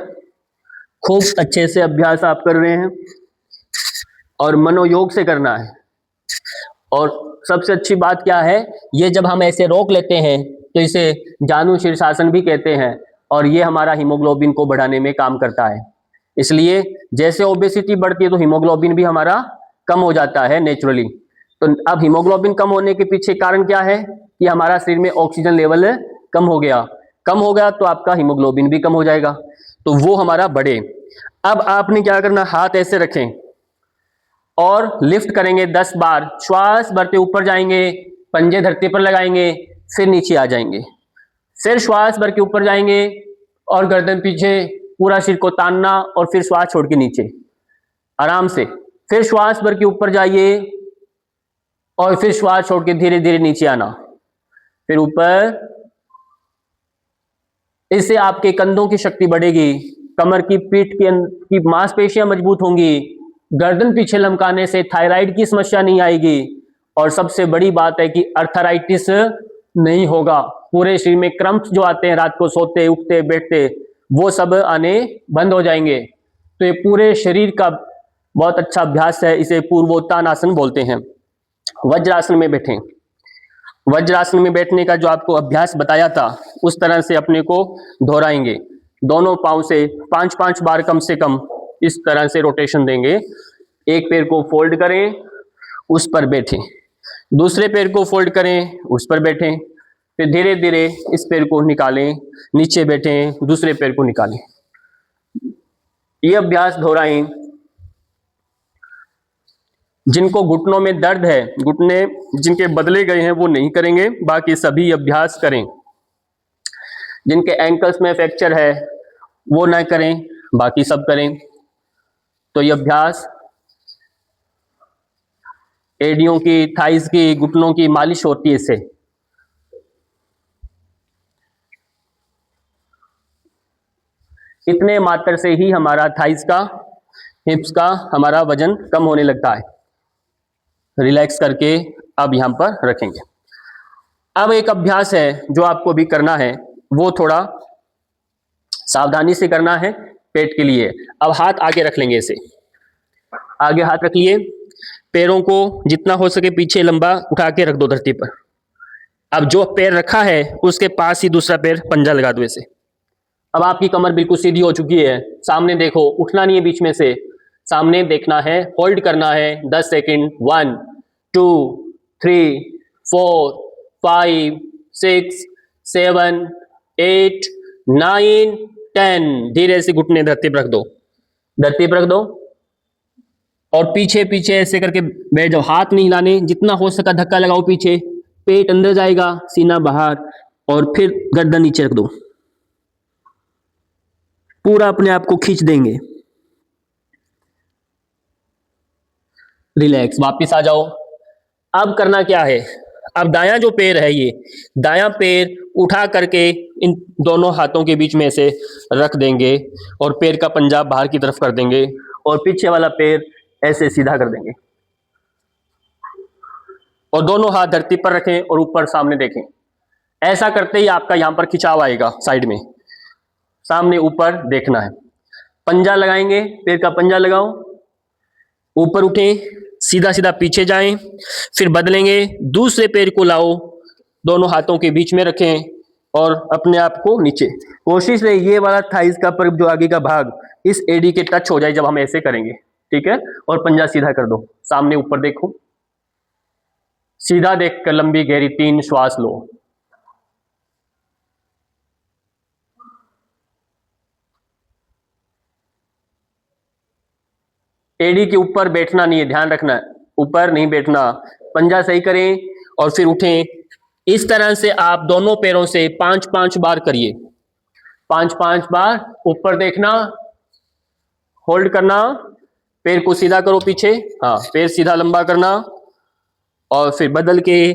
खूब अच्छे से अभ्यास आप कर रहे हैं और मनोयोग से करना है। और सबसे अच्छी बात क्या है, ये जब हम ऐसे रोक लेते हैं तो इसे जानु शीर्षासन भी कहते हैं, और ये हमारा हीमोग्लोबिन को बढ़ाने में काम करता है। इसलिए जैसे ओबेसिटी बढ़ती है तो हीमोग्लोबिन भी हमारा कम हो जाता है नेचुरली। तो अब हीमोग्लोबिन कम होने के पीछे कारण क्या है कि हमारा शरीर में ऑक्सीजन लेवल कम हो गया तो आपका हीमोग्लोबिन भी कम हो जाएगा, तो वो हमारा बढ़े। अब आपने क्या करना, हाथ ऐसे रखें और लिफ्ट करेंगे 10 बार। श्वास भरते ऊपर जाएंगे, पंजे धरती पर लगाएंगे, फिर नीचे आ जाएंगे, फिर श्वास भर के ऊपर जाएंगे और गर्दन पीछे, पूरा सिर को तानना और फिर श्वास छोड़ के नीचे आराम से, फिर श्वास भर के ऊपर जाइए और फिर श्वास छोड़ के धीरे धीरे नीचे आना, फिर ऊपर। इससे आपके कंधों की शक्ति बढ़ेगी, कमर की पीठ की मांसपेशियां मजबूत होंगी, गर्दन पीछे लमकाने से थायराइड की समस्या नहीं आएगी, और सबसे बड़ी बात है कि अर्थराइटिस नहीं होगा। पूरे शरीर में क्रम्प्स जो आते हैं रात को सोते उठते बैठते, वो सब आने बंद हो जाएंगे। तो ये पूरे शरीर का बहुत अच्छा अभ्यास है, इसे पूर्वोत्तानासन बोलते हैं। वज्रासन में बैठें। वज्रासन में बैठने का जो आपको अभ्यास बताया था उस तरह से अपने को दोहराएंगे। दोनों पांव से 5-5 बार कम से कम इस तरह से रोटेशन देंगे। एक पैर को फोल्ड करें, उस पर बैठें, दूसरे पैर को फोल्ड करें, उस पर बैठें, फिर धीरे धीरे इस पैर को निकालें, नीचे बैठें, दूसरे पैर को निकालें। ये अभ्यास दोहराएं। जिनको घुटनों में दर्द है, घुटने जिनके बदले गए हैं वो नहीं करेंगे, बाकी सभी अभ्यास करें। जिनके एंकल्स में फ्रैक्चर है वो ना करें, बाकी सब करें। तो ये अभ्यास एडियों की, थाइस की, घुटनों की मालिश होती है इससे। इतने मात्र से ही हमारा थाइस का, हिप्स का हमारा वजन कम होने लगता है। रिलैक्स करके अब यहां पर रखेंगे। अब एक अभ्यास है जो आपको भी करना है, वो थोड़ा सावधानी से करना है पेट के लिए। अब हाथ आगे रख लेंगे, ऐसे आगे हाथ रखिए, पैरों को जितना हो सके पीछे लंबा उठा के रख दो धरती पर। अब जो पैर रखा है उसके पास ही दूसरा पैर पंजा लगा दो ऐसे। अब आपकी कमर बिल्कुल सीधी हो चुकी है, सामने देखो, उठना नहीं है बीच में से, सामने देखना है, होल्ड करना है 10 सेकेंड। 1 2 3 4 5 6 7 8 9 10। धीरे से घुटने धरती पर रख दो, धरती पर रख दो और पीछे पीछे ऐसे करके बैठ जाओ। हाथ नहीं हिलाने, जितना हो सका धक्का लगाओ पीछे, पेट अंदर जाएगा, सीना बाहर, और फिर गर्दन नीचे रख दो। पूरा अपने आप को खींच देंगे। रिलैक्स, वापस आ जाओ। अब करना क्या है, अब दायां जो पैर है, ये दायां पैर उठा करके इन दोनों हाथों के बीच में से रख देंगे और पैर का पंजा बाहर की तरफ कर देंगे और पीछे वाला पैर ऐसे सीधा कर देंगे और दोनों हाथ धरती पर रखें और ऊपर सामने देखें। ऐसा करते ही आपका यहां पर खिंचाव आएगा, साइड में सामने ऊपर देखना है। पंजा लगाएंगे, पैर का पंजा लगाओ, ऊपर उठें, सीधा सीधा पीछे जाएं, फिर बदलेंगे, दूसरे पैर को लाओ, दोनों हाथों के बीच में रखें और अपने आप को नीचे। कोशिश रहे ये वाला थाइस का पर जो आगे का भाग इस एडी के टच हो जाए जब हम ऐसे करेंगे, ठीक है। और पंजा सीधा कर दो, सामने ऊपर देखो, सीधा देखकर लंबी गहरी 3 श्वास लो। एडी के ऊपर बैठना नहीं है, ध्यान रखना है, ऊपर नहीं बैठना। पंजा सही करें और फिर उठें। इस तरह से आप दोनों पैरों से 5-5 बार करिए, 5-5 बार। ऊपर देखना, होल्ड करना, पैर को सीधा करो पीछे, हाँ पैर सीधा लंबा करना और फिर बदल के।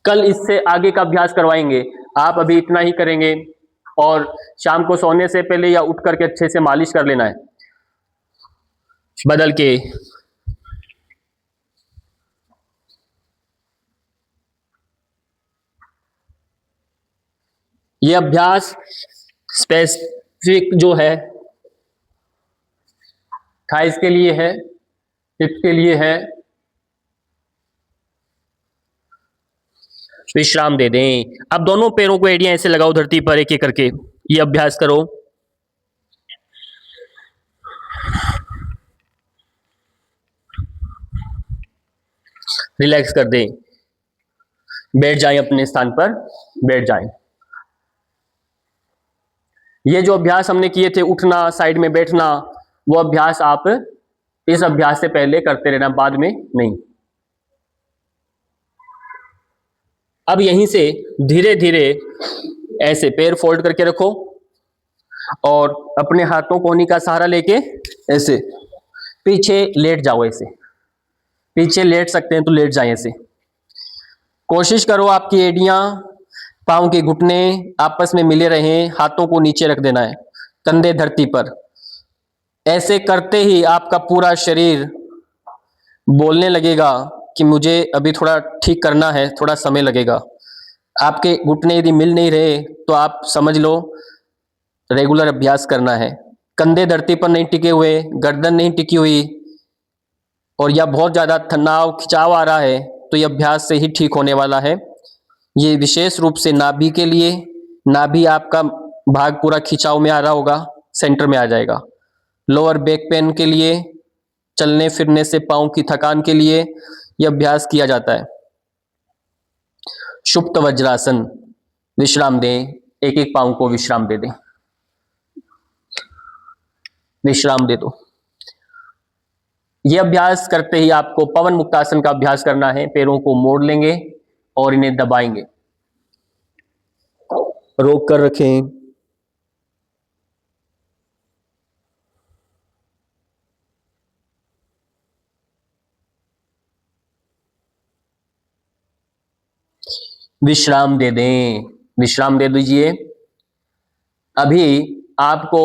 कल इससे आगे का अभ्यास करवाएंगे, आप अभी इतना ही करेंगे और शाम को सोने से पहले या उठ करके अच्छे से मालिश कर लेना है। बदल के ये अभ्यास स्पेसिफिक जो है थाइस के लिए है, हिप्स के लिए है। विश्राम दे दें। अब दोनों पैरों को एड़ियां ऐसे लगाओ धरती पर एक एक करके, ये अभ्यास करो। रिलैक्स कर दें, बैठ जाएं अपने स्थान पर, बैठ जाएं। ये जो अभ्यास हमने किए थे, उठना, साइड में बैठना, वो अभ्यास आप इस अभ्यास से पहले करते रहना, बाद में नहीं। अब यहीं से धीरे धीरे ऐसे पैर फोल्ड करके रखो और अपने हाथों को कोहनी का सहारा लेके ऐसे पीछे लेट जाओ। ऐसे पीछे लेट सकते हैं तो लेट जाएं। ऐसे कोशिश करो आपकी एड़ियां, पांव के घुटने आपस में मिले रहें, हाथों को नीचे रख देना है, कंधे धरती पर। ऐसे करते ही आपका पूरा शरीर बोलने लगेगा कि मुझे अभी थोड़ा ठीक करना है, थोड़ा समय लगेगा। आपके घुटने यदि मिल नहीं रहे तो आप समझ लो रेगुलर अभ्यास करना है। कंधे धरती पर नहीं टिके हुए, गर्दन नहीं टिकी हुई और या बहुत ज़्यादा तनाव खिंचाव आ रहा है तो ये अभ्यास से ही ठीक होने वाला है। ये विशेष रूप से नाभि के लिए, नाभि आपका भाग पूरा खिंचाव में आ रहा होगा, सेंटर में आ जाएगा। लोअर बैक पेन के लिए, चलने फिरने से पाँव की थकान के लिए यह अभ्यास किया जाता है। सुप्त वज्रासन, विश्राम दें, एक एक पाँव को विश्राम दे दें, विश्राम दे दो। यह अभ्यास करते ही आपको पवन मुक्तासन का अभ्यास करना है। पैरों को मोड़ लेंगे और इन्हें दबाएंगे, रोक कर रखें। विश्राम दे दें, विश्राम दे दीजिए। अभी आपको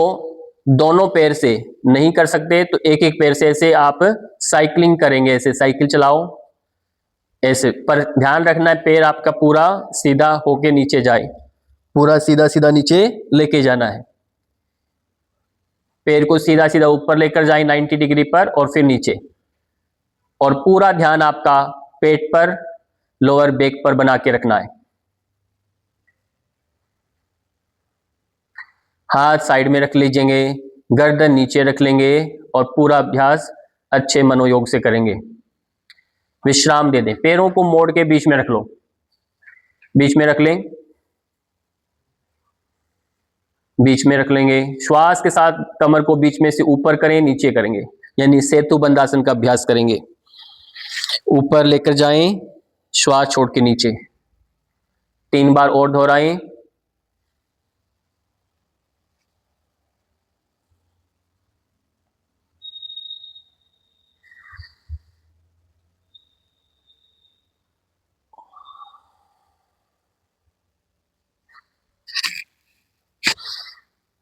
दोनों पैर से नहीं कर सकते तो एक एक पैर से ऐसे आप साइकिलिंग करेंगे, ऐसे साइकिल चलाओ ऐसे। पर ध्यान रखना है पैर आपका पूरा सीधा होके नीचे जाए, पूरा सीधा सीधा नीचे लेके जाना है। पैर को सीधा सीधा ऊपर लेकर जाए 90 डिग्री पर और फिर नीचे, और पूरा ध्यान आपका पेट पर, लोअर बैक पर बना के रखना है। हाथ साइड में रख लीजिएंगे, गर्दन नीचे रख लेंगे और पूरा अभ्यास अच्छे मनोयोग से करेंगे। विश्राम दे दें, पैरों को मोड़ के बीच में रख लो, बीच में रख लें, बीच में रख लेंगे। श्वास के साथ कमर को बीच में से ऊपर करें, नीचे करेंगे, यानी सेतु बंधासन का अभ्यास करेंगे। ऊपर लेकर जाएं, श्वास छोड़ के नीचे। 3 बार और दोहराएं।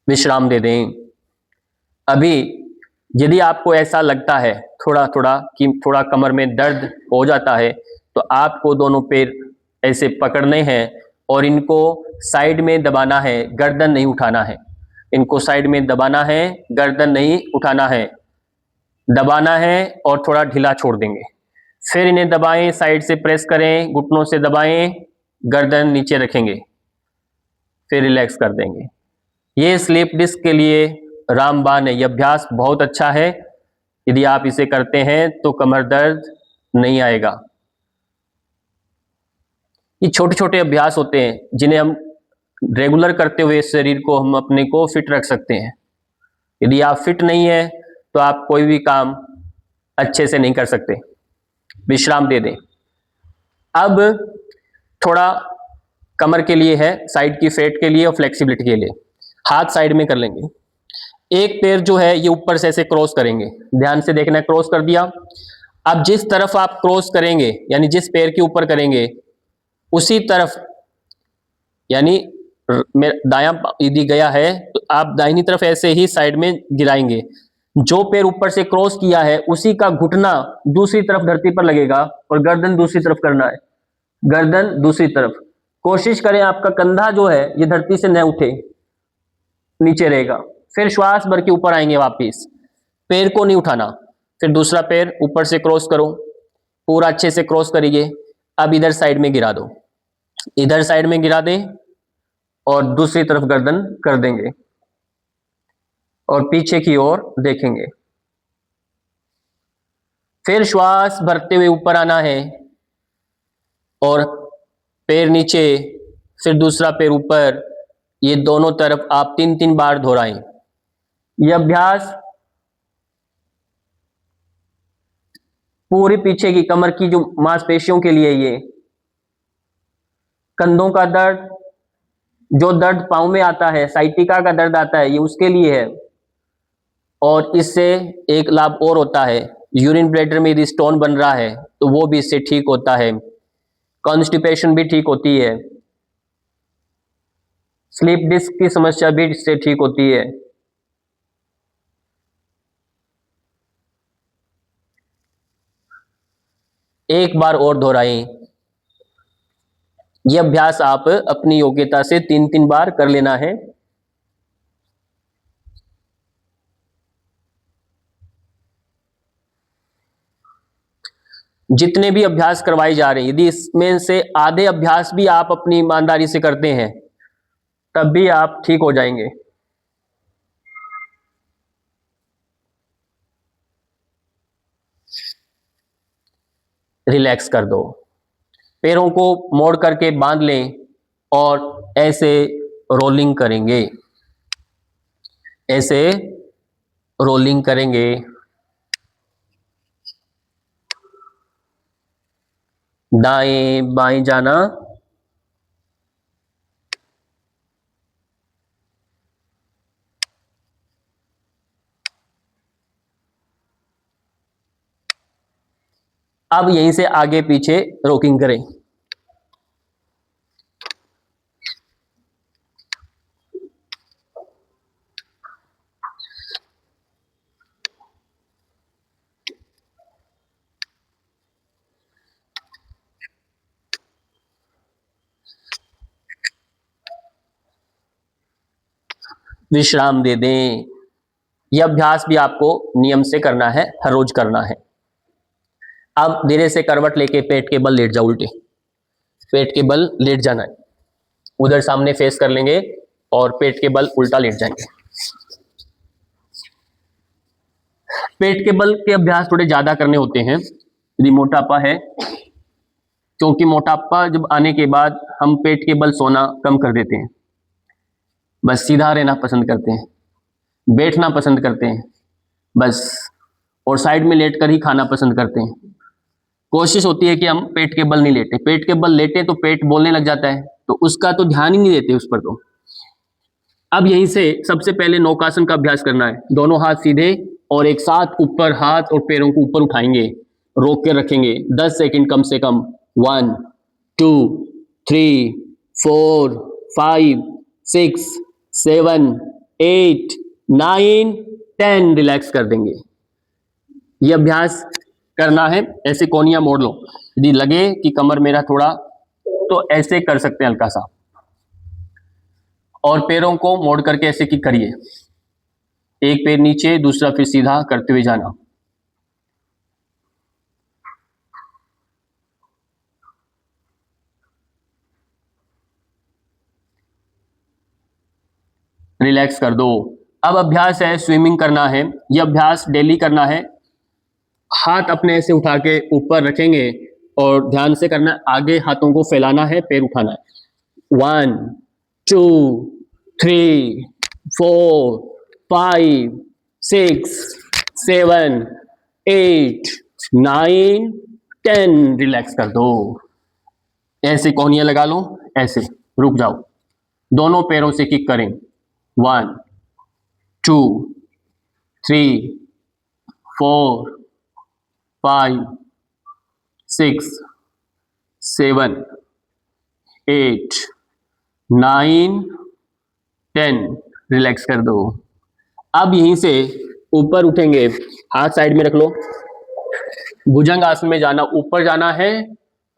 विश्राम दे दें। अभी यदि आपको ऐसा लगता है थोड़ा थोड़ा कि थोड़ा कमर में दर्द हो जाता है तो आपको दोनों पैर ऐसे पकड़ने हैं और इनको साइड में दबाना है, गर्दन नहीं उठाना है। इनको साइड में दबाना है, गर्दन नहीं उठाना है। दबाना है और थोड़ा ढीला छोड़ देंगे। फिर इन्हें दबाएं, साइड से प्रेस करें, घुटनों से दबाएं, गर्दन नीचे रखेंगे, फिर रिलैक्स कर देंगे। ये स्लीप डिस्क के लिए रामबाण है। यह अभ्यास बहुत अच्छा है। यदि आप इसे करते हैं तो कमर दर्द नहीं आएगा। ये छोटे छोटे अभ्यास होते हैं जिन्हें हम रेगुलर करते हुए शरीर को हम अपने को फिट रख सकते हैं। यदि आप फिट नहीं है तो आप कोई भी काम अच्छे से नहीं कर सकते। विश्राम दे दें। अब थोड़ा कमर के लिए है, साइड की फैट के लिए और फ्लेक्सिबिलिटी के लिए। हाथ साइड में कर लेंगे। एक पैर जो है ये ऊपर से ऐसे क्रॉस करेंगे, ध्यान से देखना, क्रॉस कर दिया। अब जिस तरफ आप क्रॉस करेंगे यानी जिस पैर के ऊपर करेंगे उसी तरफ, यानी दायां यदि गया है तो आप दाहिनी तरफ ऐसे ही साइड में गिराएंगे। जो पैर ऊपर से क्रॉस किया है उसी का घुटना दूसरी तरफ धरती पर लगेगा और गर्दन दूसरी तरफ करना है, गर्दन दूसरी तरफ। कोशिश करें आपका कंधा जो है ये धरती से न उठे, नीचे रहेगा। फिर श्वास भर के ऊपर आएंगे, वापिस पैर को नहीं उठाना। फिर दूसरा पैर ऊपर से क्रॉस करो, पूरा अच्छे से क्रॉस करिए। अब इधर साइड में गिरा दो, इधर साइड में गिरा दें और दूसरी तरफ गर्दन कर देंगे और पीछे की ओर देखेंगे। फिर श्वास भरते हुए ऊपर आना है और पैर नीचे, फिर दूसरा पैर ऊपर। ये दोनों तरफ आप 3-3 बार दोहराएं। यह अभ्यास पूरी पीछे की कमर की जो मांसपेशियों के लिए, ये कंधों का दर्द, जो दर्द पांव में आता है, साइटिका का दर्द आता है, ये उसके लिए है। और इससे एक लाभ और होता है, यूरिन ब्लैडर में यदि स्टोन बन रहा है तो वो भी इससे ठीक होता है। कॉन्स्टिपेशन भी ठीक होती है, स्लीप डिस्क की समस्या भी इससे ठीक होती है। एक बार और दोहराएं। यह अभ्यास आप अपनी योग्यता से 3-3 बार कर लेना है। जितने भी अभ्यास करवाए जा रहे हैं, यदि इसमें से आधे अभ्यास भी आप अपनी ईमानदारी से करते हैं तब भी आप ठीक हो जाएंगे। रिलैक्स कर दो, पैरों को मोड़ करके बांध लें और ऐसे रोलिंग करेंगे, ऐसे रोलिंग करेंगे। दाएं बाएं जाना, अब यहीं से आगे पीछे रॉकिंग करें। विश्राम दे दें। यह अभ्यास भी आपको नियम से करना है, हर रोज करना है। अब धीरे से करवट लेके पेट के बल लेट जाओ, उल्टे पेट के बल लेट जाना है। उधर सामने फेस कर लेंगे और पेट के बल उल्टा लेट जाएंगे। पेट के बल के अभ्यास थोड़े ज्यादा करने होते हैं यदि मोटापा है, क्योंकि मोटापा जब आने के बाद हम पेट के बल सोना कम कर देते हैं, बस सीधा रहना पसंद करते हैं, बैठना पसंद करते हैं बस, और साइड में लेटकर ही खाना पसंद करते हैं। कोशिश होती है कि हम पेट के बल नहीं लेटे। पेट के बल लेटे तो पेट बोलने लग जाता है, तो उसका तो ध्यान ही नहीं देते उस पर। तो अब यहीं से सबसे पहले नौकासन का अभ्यास करना है। दोनों हाथ सीधे और एक साथ ऊपर हाथ और पैरों को ऊपर उठाएंगे, रोक के रखेंगे 10 सेकंड कम से कम। 1 2 3 4 5 6 7 8 9 10, रिलैक्स कर देंगे। ये अभ्यास करना है। ऐसे कोनिया मोड़ लो, यदि लगे कि कमर मेरा थोड़ा, तो ऐसे कर सकते हैं हल्का सा, और पैरों को मोड़ करके ऐसे की करिए, एक पैर नीचे दूसरा फिर सीधा करते हुए जाना। रिलैक्स कर दो। अब अभ्यास है स्विमिंग करना है। यह अभ्यास डेली करना है। हाथ अपने ऐसे उठा के ऊपर रखेंगे और ध्यान से करना है। आगे हाथों को फैलाना है, पैर उठाना है। 1 2 3 4 5 6 7 8 9 10। रिलैक्स कर दो। ऐसे कोहनियां लगा लो, ऐसे रुक जाओ। दोनों पैरों से किक करें। 1 2 3 4 5 6 7 8 9 10। रिलैक्स कर दो। अब यहीं से ऊपर उठेंगे, हाथ साइड में रख लो। भुजंग आसन में जाना, ऊपर जाना है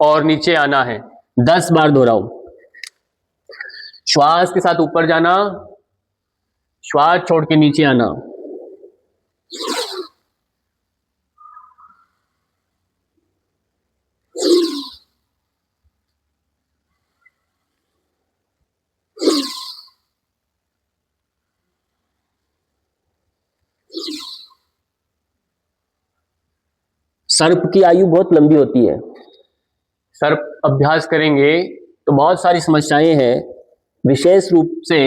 और नीचे आना है। 10 बार दोहराओ। श्वास के साथ ऊपर जाना, श्वास छोड़ के नीचे आना। सर्प की आयु बहुत लंबी होती है। सर्प अभ्यास करेंगे तो बहुत सारी समस्याएं हैं, विशेष रूप से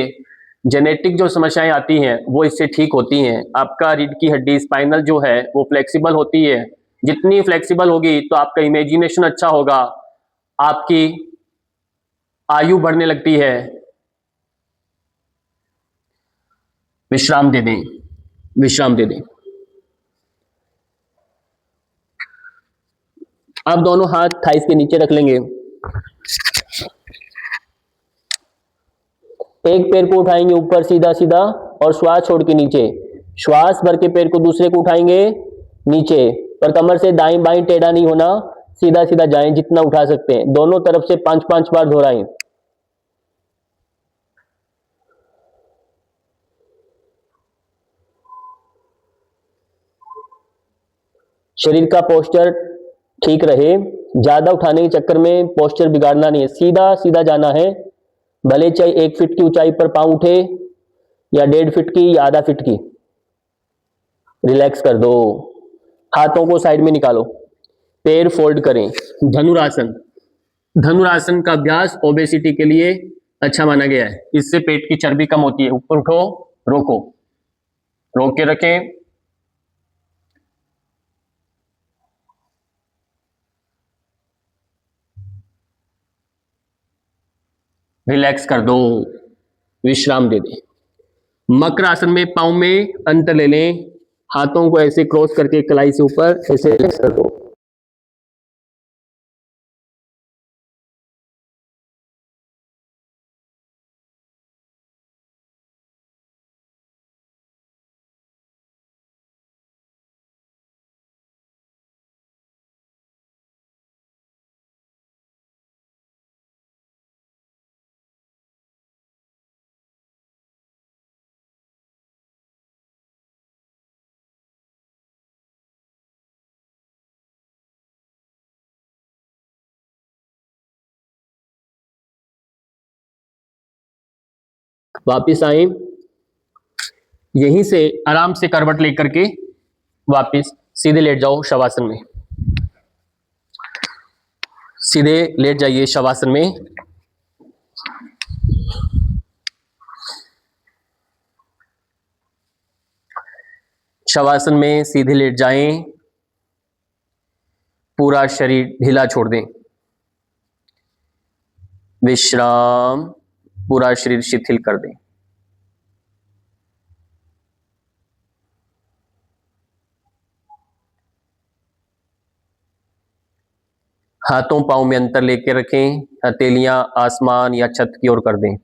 जेनेटिक जो समस्याएं आती हैं वो इससे ठीक होती हैं। आपका रीढ़ की हड्डी स्पाइनल जो है वो फ्लेक्सिबल होती है। जितनी फ्लेक्सिबल होगी तो आपका इमेजिनेशन अच्छा होगा, आपकी आयु बढ़ने लगती है। विश्राम दे दें, विश्राम दे दें। अब दोनों हाथ थाइस के नीचे रख लेंगे। एक पैर को उठाएंगे ऊपर सीधा सीधा और श्वास छोड़ के नीचे। श्वास भर के पैर को दूसरे को उठाएंगे नीचे, पर कमर से दाएं बाएं टेढ़ा नहीं होना, सीधा सीधा जाएं जितना उठा सकते हैं। दोनों तरफ से 5-5 बार दोहराएं। शरीर का पोस्चर ठीक रहे, ज्यादा उठाने के चक्कर में पोस्चर बिगाड़ना नहीं है, सीधा सीधा जाना है। भले चाहे 1 फीट की ऊंचाई पर पांव उठे या 1.5 फीट की या आधा फीट की। रिलैक्स कर दो। हाथों को साइड में निकालो, पैर फोल्ड करें। धनुरासन, धनुरासन का अभ्यास ओबेसिटी के लिए अच्छा माना गया है। इससे पेट की चर्बी कम होती है। ऊपर उठो, रोको, रोक के रखें। रिलैक्स कर दो, विश्राम दे दें। मकर आसन में पाँव में अंतर ले लें, हाथों को ऐसे क्रॉस करके कलाई से ऊपर ऐसे रिलैक्स कर दो। वापिस आए, यहीं से आराम से करवट लेकर के वापिस सीधे लेट जाओ शवासन में। सीधे लेट जाइए शवासन में। शवासन में सीधे लेट जाएं, पूरा शरीर ढीला छोड़ दें। विश्राम, पूरा शरीर शिथिल कर दें। हाथों पांव में अंतर लेके रखें, हथेलियां आसमान या छत की ओर कर दें।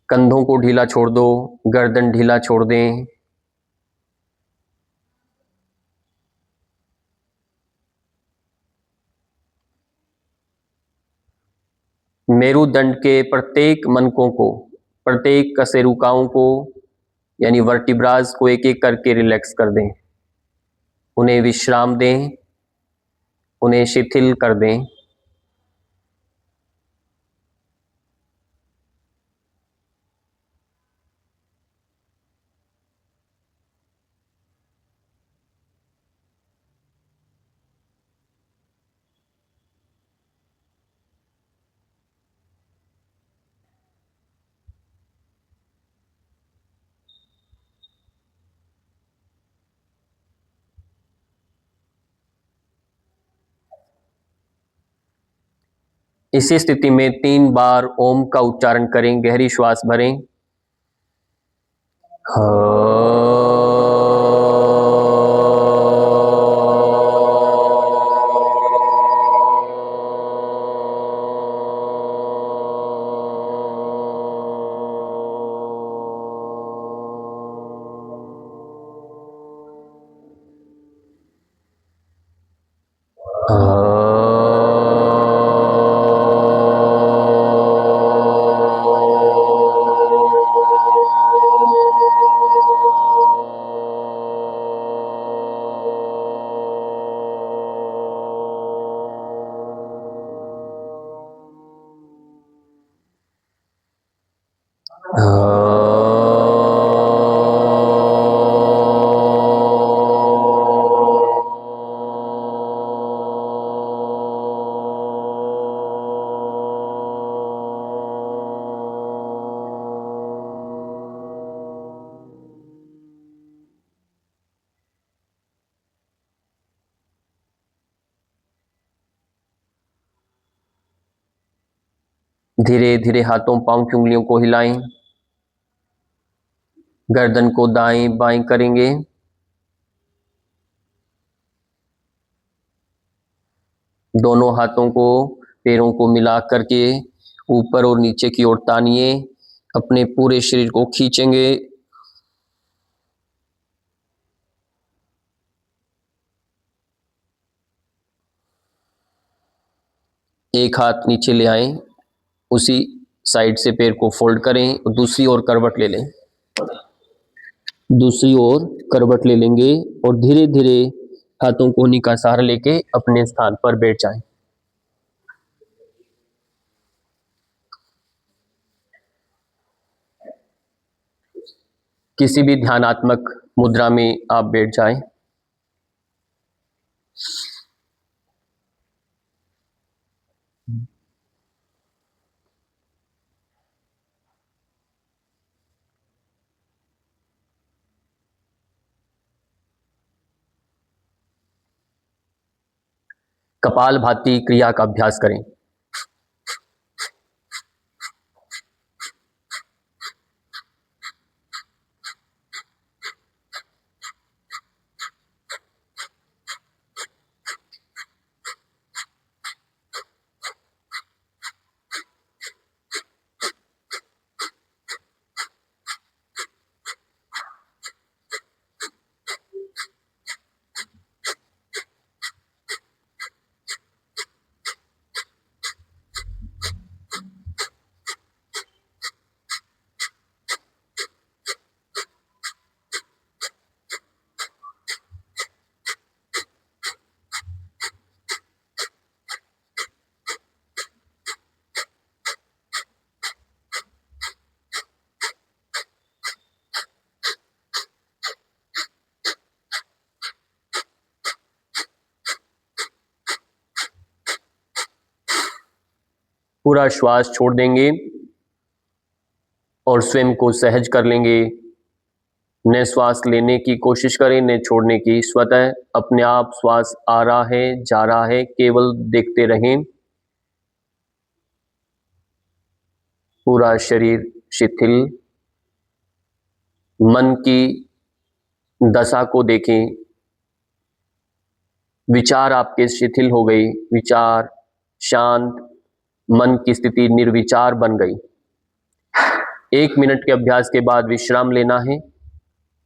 कंधों को ढीला छोड़ दो, गर्दन ढीला छोड़ दें। मेरुदंड के प्रत्येक मनकों को, प्रत्येक कशेरुकाओं को यानी वर्टिब्रास को एक एक करके रिलैक्स कर दें। उन्हें विश्राम दें, उन्हें शिथिल कर दें। इसी स्थिति में 3 बार ओम का उच्चारण करें, गहरी श्वास भरें। धीरे धीरे हाथों पांव की उंगलियों को हिलाएं, गर्दन को दाएं बाएं करेंगे। दोनों हाथों को पैरों को मिला करके ऊपर और नीचे की ओर तानिए, अपने पूरे शरीर को खींचेंगे। एक हाथ नीचे ले आएं, उसी साइड से पैर को फोल्ड करें और दूसरी ओर करवट ले लें। दूसरी ओर करवट ले लेंगे और धीरे धीरे हाथों को उन्हीं का सहारा लेके अपने स्थान पर बैठ जाएं। किसी भी ध्यानात्मक मुद्रा में आप बैठ जाएं। कपालभाति क्रिया का अभ्यास करें। पूरा श्वास छोड़ देंगे और स्वयं को सहज कर लेंगे। न श्वास लेने की कोशिश करें न छोड़ने की, स्वतः अपने आप श्वास आ रहा है जा रहा है, केवल देखते रहें। पूरा शरीर शिथिल, मन की दशा को देखें। विचार आपके शिथिल हो गई, विचार शांत, मन की स्थिति निर्विचार बन गई। 1 मिनट के अभ्यास के बाद विश्राम लेना है।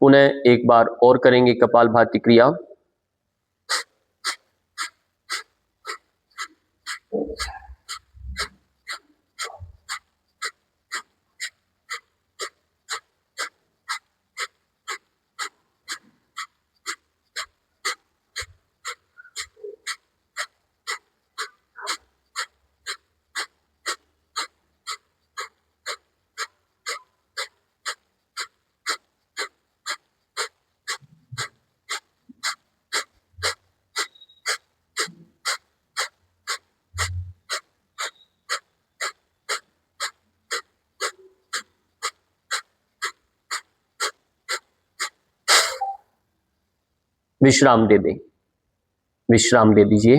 पुनः एक बार और करेंगे कपालभाति क्रिया। विश्राम दे दें, विश्राम दे दीजिए।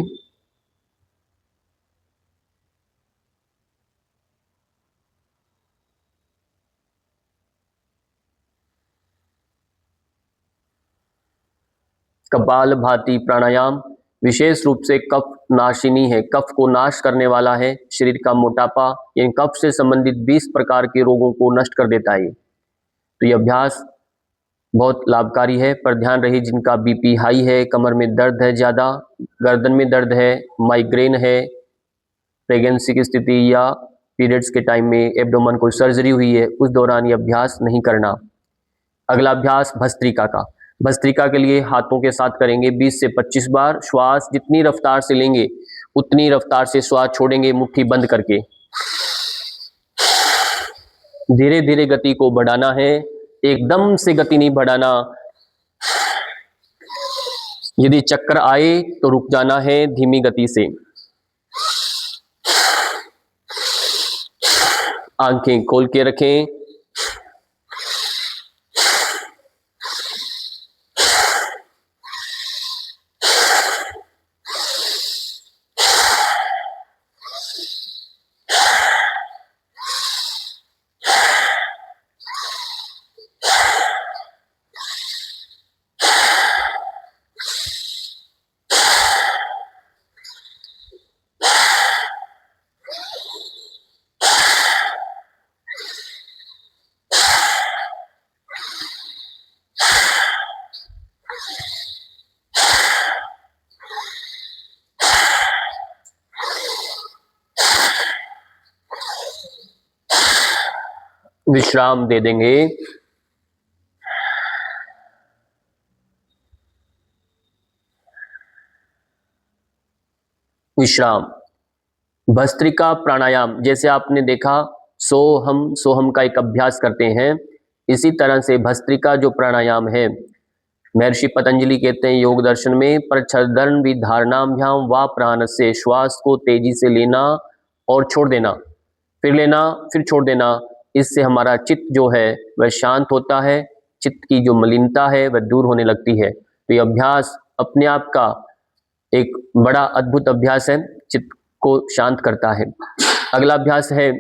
कपालभाति प्राणायाम विशेष रूप से कफ नाशिनी है, कफ को नाश करने वाला है। शरीर का मोटापा यानी कफ से संबंधित 20 प्रकार के रोगों को नष्ट कर देता है। तो ये अभ्यास बहुत लाभकारी है, पर ध्यान रहे जिनका बीपी हाई है, कमर में दर्द है ज़्यादा, गर्दन में दर्द है, माइग्रेन है, प्रेगनेंसी की स्थिति या पीरियड्स के टाइम में एब्डोमेन कोई सर्जरी हुई है, उस दौरान ये अभ्यास नहीं करना। अगला अभ्यास भस्त्रिका का। भस्त्रिका के लिए हाथों के साथ करेंगे 20 से 25 बार। श्वास जितनी रफ्तार से लेंगे उतनी रफ्तार से श्वास छोड़ेंगे, मुट्ठी बंद करके। धीरे धीरे गति को बढ़ाना है, एकदम से गति नहीं बढ़ाना। यदि चक्कर आए तो रुक जाना है धीमी गति से। आंखें खोल के रखें। विश्राम दे देंगे। विश्राम। भस्त्रिका प्राणायाम जैसे आपने देखा सोहम सोहम का एक अभ्यास करते हैं, इसी तरह से भस्त्रिका जो प्राणायाम है, महर्षि पतंजलि कहते हैं योग दर्शन में, प्रच्छदन विधारणाभ्याम वा प्राणस्य, श्वास को तेजी से लेना और छोड़ देना, फिर लेना फिर छोड़ देना। इससे हमारा चित्त जो है वह शांत होता है, चित्त की जो मलिनता है वह दूर होने लगती है। तो ये अभ्यास अपने आप का एक बड़ा अद्भुत अभ्यास है, चित्त को शांत करता है। अगला अभ्यास है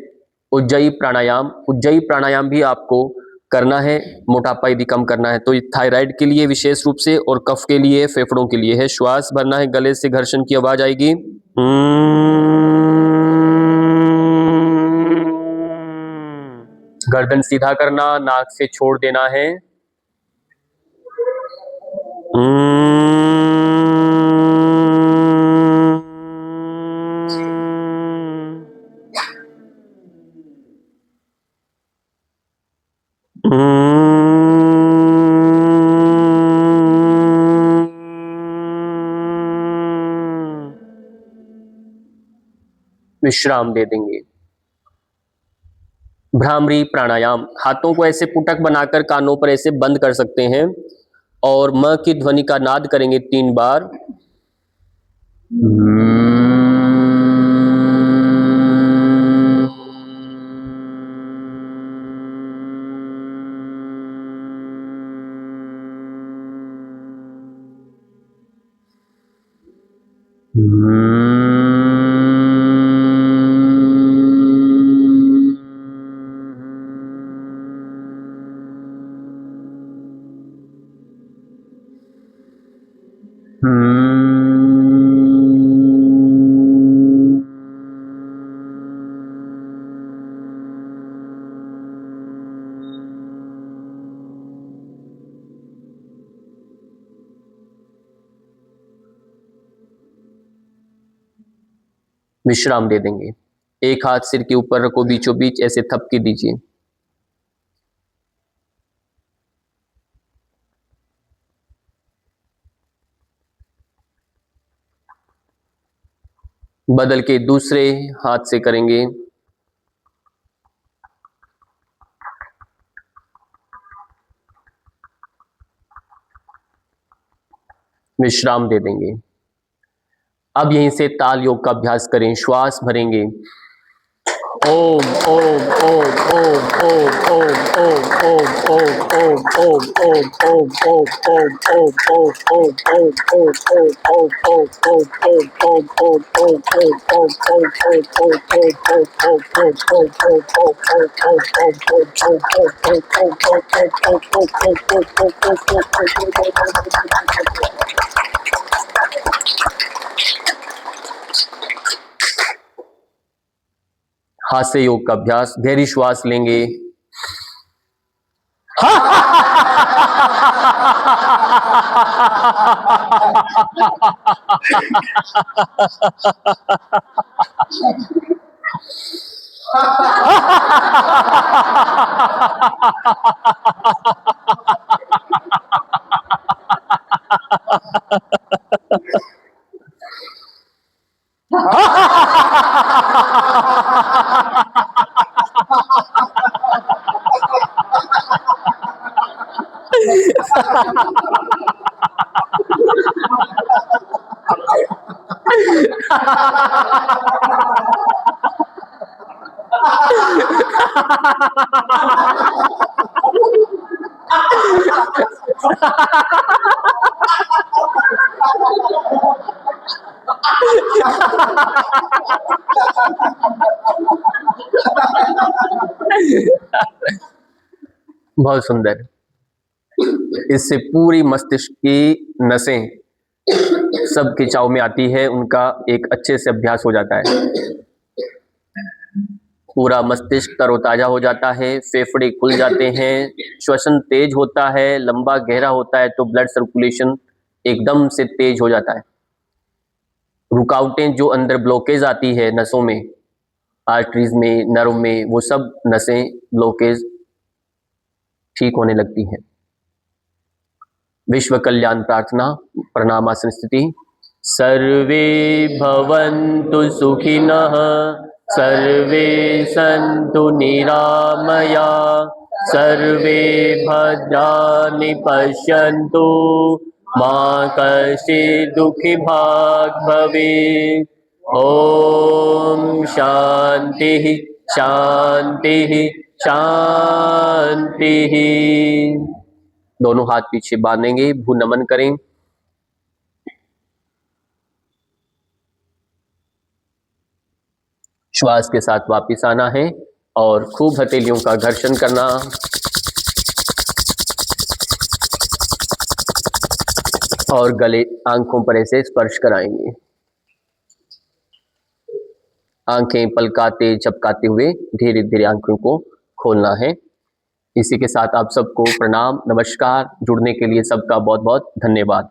उज्जयी प्राणायाम। उज्जयी प्राणायाम भी आपको करना है, मोटापा यदि कम करना है तो। ये थायराइड के लिए विशेष रूप से और कफ के लिए, फेफड़ों के लिए है। श्वास भरना है, गले से घर्षण की आवाज आएगी। गर्दन सीधा करना, नाक से छोड़ देना है। विश्राम दे देंगे। भ्रामरी प्राणायाम, हाथों को ऐसे पुटक बनाकर कानों पर ऐसे बंद कर सकते हैं और म की ध्वनि का नाद करेंगे 3 बार। विश्राम दे देंगे। एक हाथ सिर के ऊपर रखो, बीचों बीच ऐसे थपकी दीजिए। बदल के दूसरे हाथ से करेंगे। विश्राम दे देंगे। अब यहीं से ताल योग का अभ्यास करें। श्वास भरेंगे ओम ओम ओम ओम ओम ओम ओम ओम ओम ओम ओम ओम ओम ओम ओम ओम ओम ओम हास्य योग का अभ्यास। गहरी श्वास लेंगे, बहुत सुंदर। इससे पूरी मस्तिष्क की नसें सब खिंचाव में आती है, उनका एक अच्छे से अभ्यास हो जाता है। पूरा मस्तिष्क तरोताजा हो जाता है, फेफड़े खुल जाते हैं, श्वसन तेज होता है, लंबा गहरा होता है, तो ब्लड सर्कुलेशन एकदम से तेज हो जाता है। रुकावटें जो अंदर ब्लॉकेज आती है नसों में, आर्टरीज में, नर्व में, वो सब नसें ब्लॉकेज ठीक होने लगती हैं। विश्व कल्याण प्रार्थना, प्रणामासन स्थिति। सर्वे भवन्तु सुखिनः, सर्वे सन्तु निरामया, सर्वे भद्राणि पश्यन्तु, मा कश्चित् दुःखी भाग् भवेत्। ओम शांति शांति शांति। दोनों हाथ पीछे बांधेंगे, भू नमन करें। श्वास के साथ वापस आना है और खूब हथेलियों का घर्षण करना। और गले, आंखों पर ऐसे स्पर्श कराएंगे। आंखें पलकाते झपकाते हुए धीरे धीरे आंखों को खोलना है। इसी के साथ आप सबको प्रणाम, नमस्कार। जुड़ने के लिए सबका बहुत बहुत धन्यवाद।